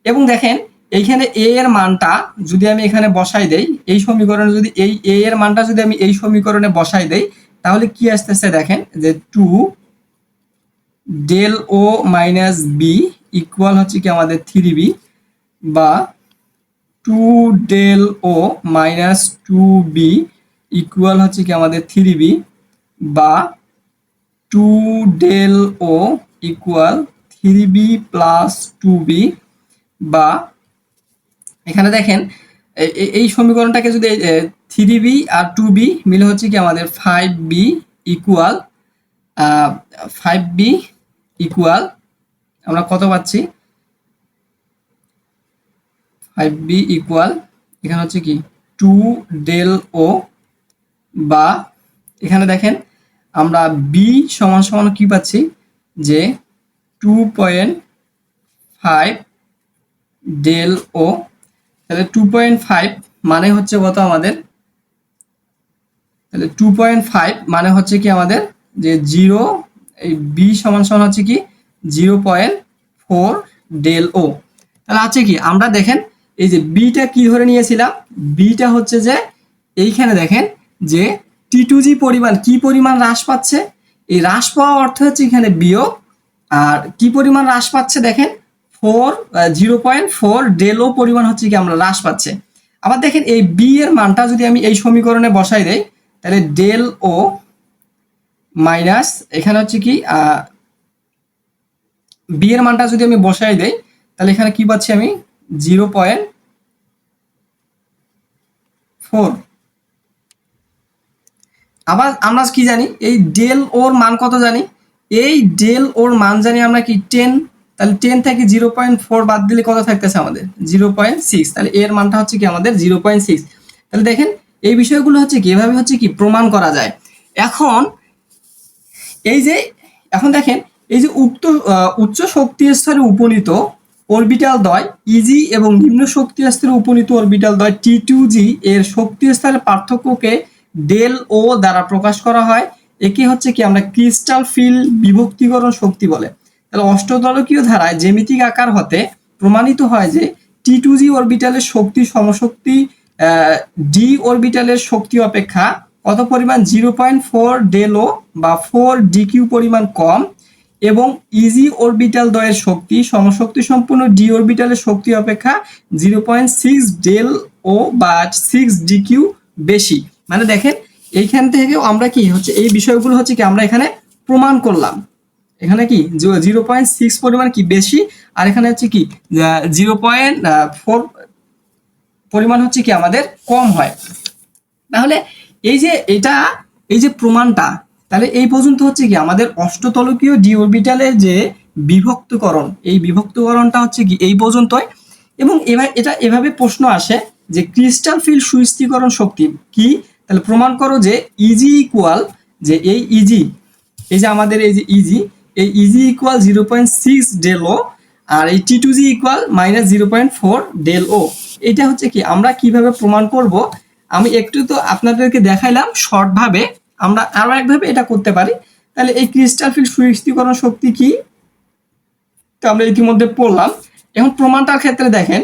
এবং দেখেন এইখানে এ এর মানটা যদি আমি এখানে বসাই দেই, এই সমীকরণে যদি এই এ এর মানটা যদি আমি এই সমীকরণে বসাই দেই, তাহলে কি আসতেছে দেখেন যে 2 del O minus B equal হচ্ছে কি আমাদের 3b, বা two del O minus two B equal হচ্ছে কি আমাদের থ্রি বি, বা two del O equal three B plus two B, বা এখানে দেখেন এই সমীকরণটাকে যদি থ্রি বি আর টু বি মিলে হচ্ছে কি আমাদের ফাইভ বি ইকুয়াল আমরা কত পাচ্ছি, ফাইভ বি ইকুয়াল এখানে হচ্ছে কি টু ডেল ও, বা এখানে দেখেন আমরা বি সমান সমান কি পাচ্ছি যে 2.5 ডেল ও, তাহলে 2.5 মানে হচ্ছে কত আমাদের, তাহলে 2.5 মানে হচ্ছে কি আমাদের যে জিরো, এই বি সমান সমান হচ্ছে কি 0.4 ডেল ও। তাহলে আছে কি আমরা দেখেন এই যে বিটা কি ধরে নিয়েছিলাম, বিটা হচ্ছে যে এইখানে দেখেন যে টি টু জি পরিমাণ কি পরিমাণ হ্রাস পাচ্ছে, এই হ্রাস পাওয়া অর্থ হচ্ছে এখানে বিয়োগ, আর কি পরিমাণ হ্রাস পাচ্ছে দেখেন 0.4 ডেল ও পরিমাণ হচ্ছে কি আমরা হ্রাস পাচ্ছে। আবার দেখেন এই বি এর মানটা যদি আমি এই সমীকরণে বসাই দেই, তাহলে ডেল ও মাইনাস এখানে হচ্ছে কি বি এর মানটা যদি আমি বসাই দেই, তাহলে এখানে কি পাচ্ছি আমি 0.4। আবার আমরা কি জানি এই ডেল ওর মান কত জানি, এই ডেল ওর মান জানি আমরা কি 10, তাহলে 10 থেকে 0.4 বাদ দিলে কত থাকতেছে আমাদের 0.6, তাহলে এর মানটা হচ্ছে কি আমাদের 0.6। তাহলে দেখেন এই বিষয়গুলো হচ্ছে কি এভাবে হচ্ছে কি প্রমাণ করা যায়। এখন দেখেন এই যে উচ্চ শক্তি স্তরে উপনীত অরবিটাল দ্বয় ইজি এবং নিম্ন শক্তি স্তরে উপনীত অরবিটাল দ্বয় টি টু জি এর শক্তি স্তরের পার্থক্যকে ডেল ও দ্বারা প্রকাশ করা হয়। একে হচ্ছে কি আমরা ক্রিস্টাল ফিল্ড বিভক্তিকরণ শক্তি বলে। তাহলে অষ্টদলকীয় ধারায় জ্যামিতিক আকার হতে প্রমাণিত হয় যে টি টু জি অরবিটালের শক্তি সমশক্তি ডি অরবিটালের শক্তি অপেক্ষা কত পরিমাণ 0.4 ডেল ও বা 4 ডিকিউ পরিমাণ কম, এবং ইজি অরবিটাল দ্বয়ের শক্তি সমশক্তি সম্পূর্ণ ডি অরবিটালের শক্তি অপেক্ষা 0.6 ডেল ও বা 6 ডিকিউ বেশি। মানে দেখেন এইখান থেকে আমরা কি হচ্ছে এই বিষয়গুলো হচ্ছে কি আমরা এখানে প্রমাণ করলাম, এখানে কি 0.6 পরিমাণ কি বেশি, আর এখানে হচ্ছে কি 0.4 পরিমাণ হচ্ছে কি আমাদের কম হয়। তাহলে এই যে প্রমাণটা, তাহলে এই পর্যন্ত হচ্ছে কি আমাদের অষ্টতলকীয় ডি অরবিটালের যে বিভক্তকরণ, এই বিভক্তকরণটা হচ্ছে কি এই পর্যন্তই। এবং এটা এভাবে প্রশ্ন আসে যে ক্রিস্টাল ফিল্ড সুস্থিকরণ শক্তি কি, তাহলে প্রমাণ করো যে ইজি ইকুয়াল যে এই ইজি, এই যে আমাদের এই যে ইজি, এই ইজি ইকুয়াল 0.6 ডেল ও, আর এই টি টু জি ইকুয়াল মাইনাস 0.4 ডেল ও। এটা হচ্ছে কি আমরা কিভাবে প্রমাণ করব, আমি একটু তো আপনাদেরকে দেখাইলাম শর্ট ভাবে, আমরা আরো একভাবে এটা করতে পারি। তাহলে এই ক্রিস্টাল ফিল্ড সুস্থিকরণ শক্তি কি, তো আমরা ইতিমধ্যে পড়লাম। এখন প্রমাণটার ক্ষেত্রে দেখেন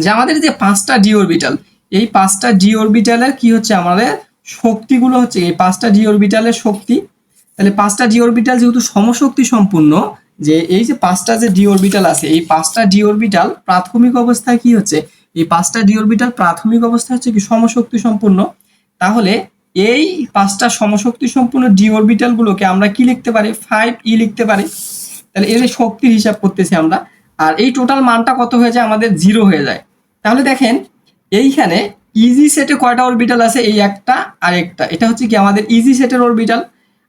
যে আমাদের যে 5টা ডি অরবিটাল, এই 5টা ডি অরবিটালের কি হচ্ছে আমাদের শক্তিগুলো হচ্ছে এই 5টা ডি অরবিটালের শক্তি। তাহলে 5টা ডি অরবিটাল যেহেতু সমশক্তি সম্পূর্ণ, যে এই যে 5টা যে ডি অরবিটাল আছে, এই 5টা ডি অরবিটাল প্রাথমিক অবস্থায় কি হচ্ছে, এই 5টা ডি অরবিটাল প্রাথমিক অবস্থায় হচ্ছে কি সমশক্তি সম্পূর্ণ। তাহলে এই 5টা সমশক্তি সম্পূর্ণ ডি অরবিটাল গুলোকে আমরা কি লিখতে পারি 5e লিখতে পারি। তাহলে এর শক্তির হিসাব করতেছি আমরা, আর এই টোটাল মানটা কত হয়ে যায় আমাদের 0 হয়ে যায়। তাহলে দেখেন এইখানে ইজি সেটে কয়টা অরবিটাল আছে, এই একটা আর একটা, এটা হচ্ছে কি আমাদের ইজি সেটের অরবিটাল।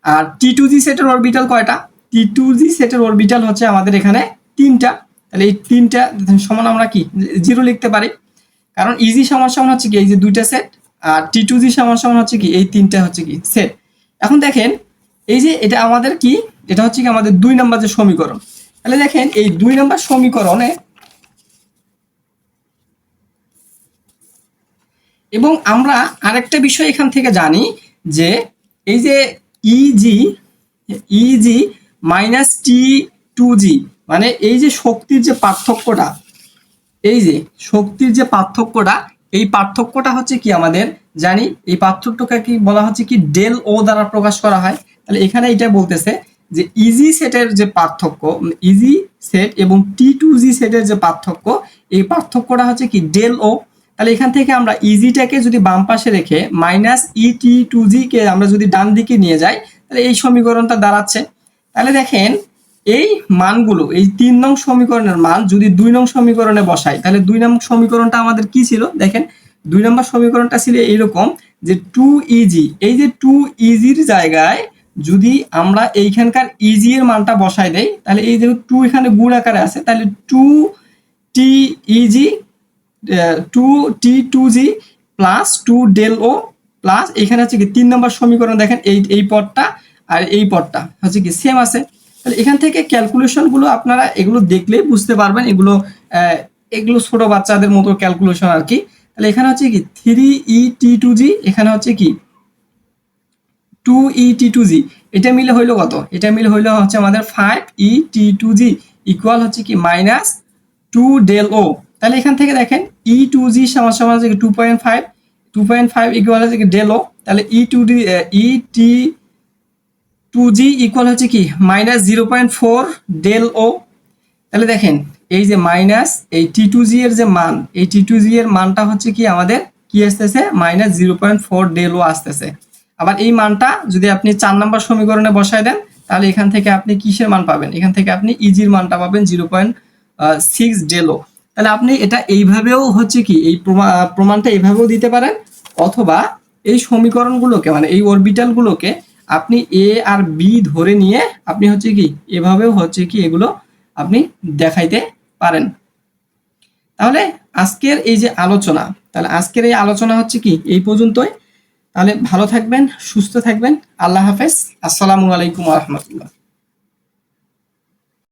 আর টি টু জি সেটের অরবিটাল কয়টা, টি টু জি সেটের অরবিটাল হচ্ছে আমাদের এখানে 3টা। তাহলে এই 3টা সমান আমরা কি 0 লিখতে পারি, কারণ ইজি সমান সমান হচ্ছে কি এই যে 2টা সেট, আর টি টু জি সমান সমান হচ্ছে কি এই 3টা হচ্ছে কি সেট। এখন দেখেন এই যে এটা আমাদের কি, এটা হচ্ছে কি আমাদের 2 নম্বর যে সমীকরণ। তাহলে দেখেন এই 2 নম্বর সমীকরণে, এবং আমরা আরেকটা বিষয় এখান থেকে জানি যে এই যে ইজি মাইনাস টি টু জি, মানে এই যে শক্তির যে পার্থক্যটা, এই যে শক্তির যে পার্থক্যটা, এই পার্থক্যটা হচ্ছে কি আমাদের জানি, এই পার্থক্যটাকে কি বলা হচ্ছে কি ডেল ও দ্বারা প্রকাশ করা হয়। তাহলে এখানে এটা বলতেছে যে ইজি সেটের যে পার্থক্য, ইজি সেট এবং টি টু জি সেটের যে পার্থক্য, এই পার্থক্যটা হচ্ছে কি ডেল ও। তাহলে এখান থেকে আমরা ইজিটাকে যদি বাম পাশে রেখে মাইনাস ET2G কে আমরা যদি ডান দিকে নিয়ে যাই, তাহলে এই সমীকরণটা দাঁড়াচ্ছে। তাহলে দেখেন এই মানগুলো, এই 3 নং সমীকরণের মান যদি 2 নং সমীকরণে বসাই, তাহলে 2 নং সমীকরণটা আমাদের কি ছিল? দেখেন 2 নম্বর সমীকরণটা ছিল এইরকম যে 2EG, এই যে 2EG-র জায়গায় যদি আমরা এইখানকার ইজি এর মানটা বসাই দেই, তাহলে এই যে 2 এখানে গুণ আকারে আছে, তাহলে 2TEG 2T2G প্লাস 2 ডেল ও প্লাস এখানে হচ্ছে কি 3 নম্বর সমীকরণ দেখেন এই পদটা আর এই পদটা হচ্ছে কি সেম আছে। তাহলে এখান থেকে ক্যালকুলেশন গুলো আপনারা এগুলো দেখলেই বুঝতে পারবেন, এগুলো ছোট বাচ্চাদের মতো ক্যালকুলেশন আর কি। তাহলে এখানে হচ্ছে কি 3ET2G, এখানে হচ্ছে কি 2ET2G, এটা মিলে হইলো কত? এটা মিলে হইলো হচ্ছে আমাদের 5ET2G ইকুয়াল হচ্ছে কি মাইনাস 2 ডেল ও। তাহলে এখান থেকে দেখেন E2G সমান সমান হচ্ছে কি 2.5 ইকুয়াল হচ্ছে কি ডেল ও। তাহলে ET2G ইকুয়াল হচ্ছে কি মাইনাস 0.4 ডেল ও। তাহলে দেখেন এই যে মাইনাস এই T2G এর যে মান, এই T2G এর মানটা হচ্ছে কি আমাদের কি আসতেছে? মাইনাস 0.4 ডেল ও আসতেছে। আবার এই মানটা যদি আপনি 4 নম্বর সমীকরণে বসায় দেন, তাহলে এখান থেকে আপনি কিসের মান পাবেন? এখান থেকে আপনি ইজির মানটা পাবেন 0.6 ডেল ও। তাহলে আপনি এটা এইভাবেও হচ্ছে কি এই প্রমাণটা এইভাবেও দিতে পারেন, অথবা এই সমীকরণগুলোকে মানে এই অরবিটালগুলোকে আপনি এ আর বি ধরে নিয়ে আপনি হচ্ছে কি এভাবেও হচ্ছে কি এগুলো আপনি দেখাইতে পারেন। তাহলে আজকের এই যে আলোচনা, তাহলে আজকের এই আলোচনা হচ্ছে কি এই পর্যন্তই। তাহলে ভালো থাকবেন, সুস্থ থাকবেন, আল্লাহ হাফেজ, আসসালামু আলাইকুম ওয়া রাহমাতুল্লাহ।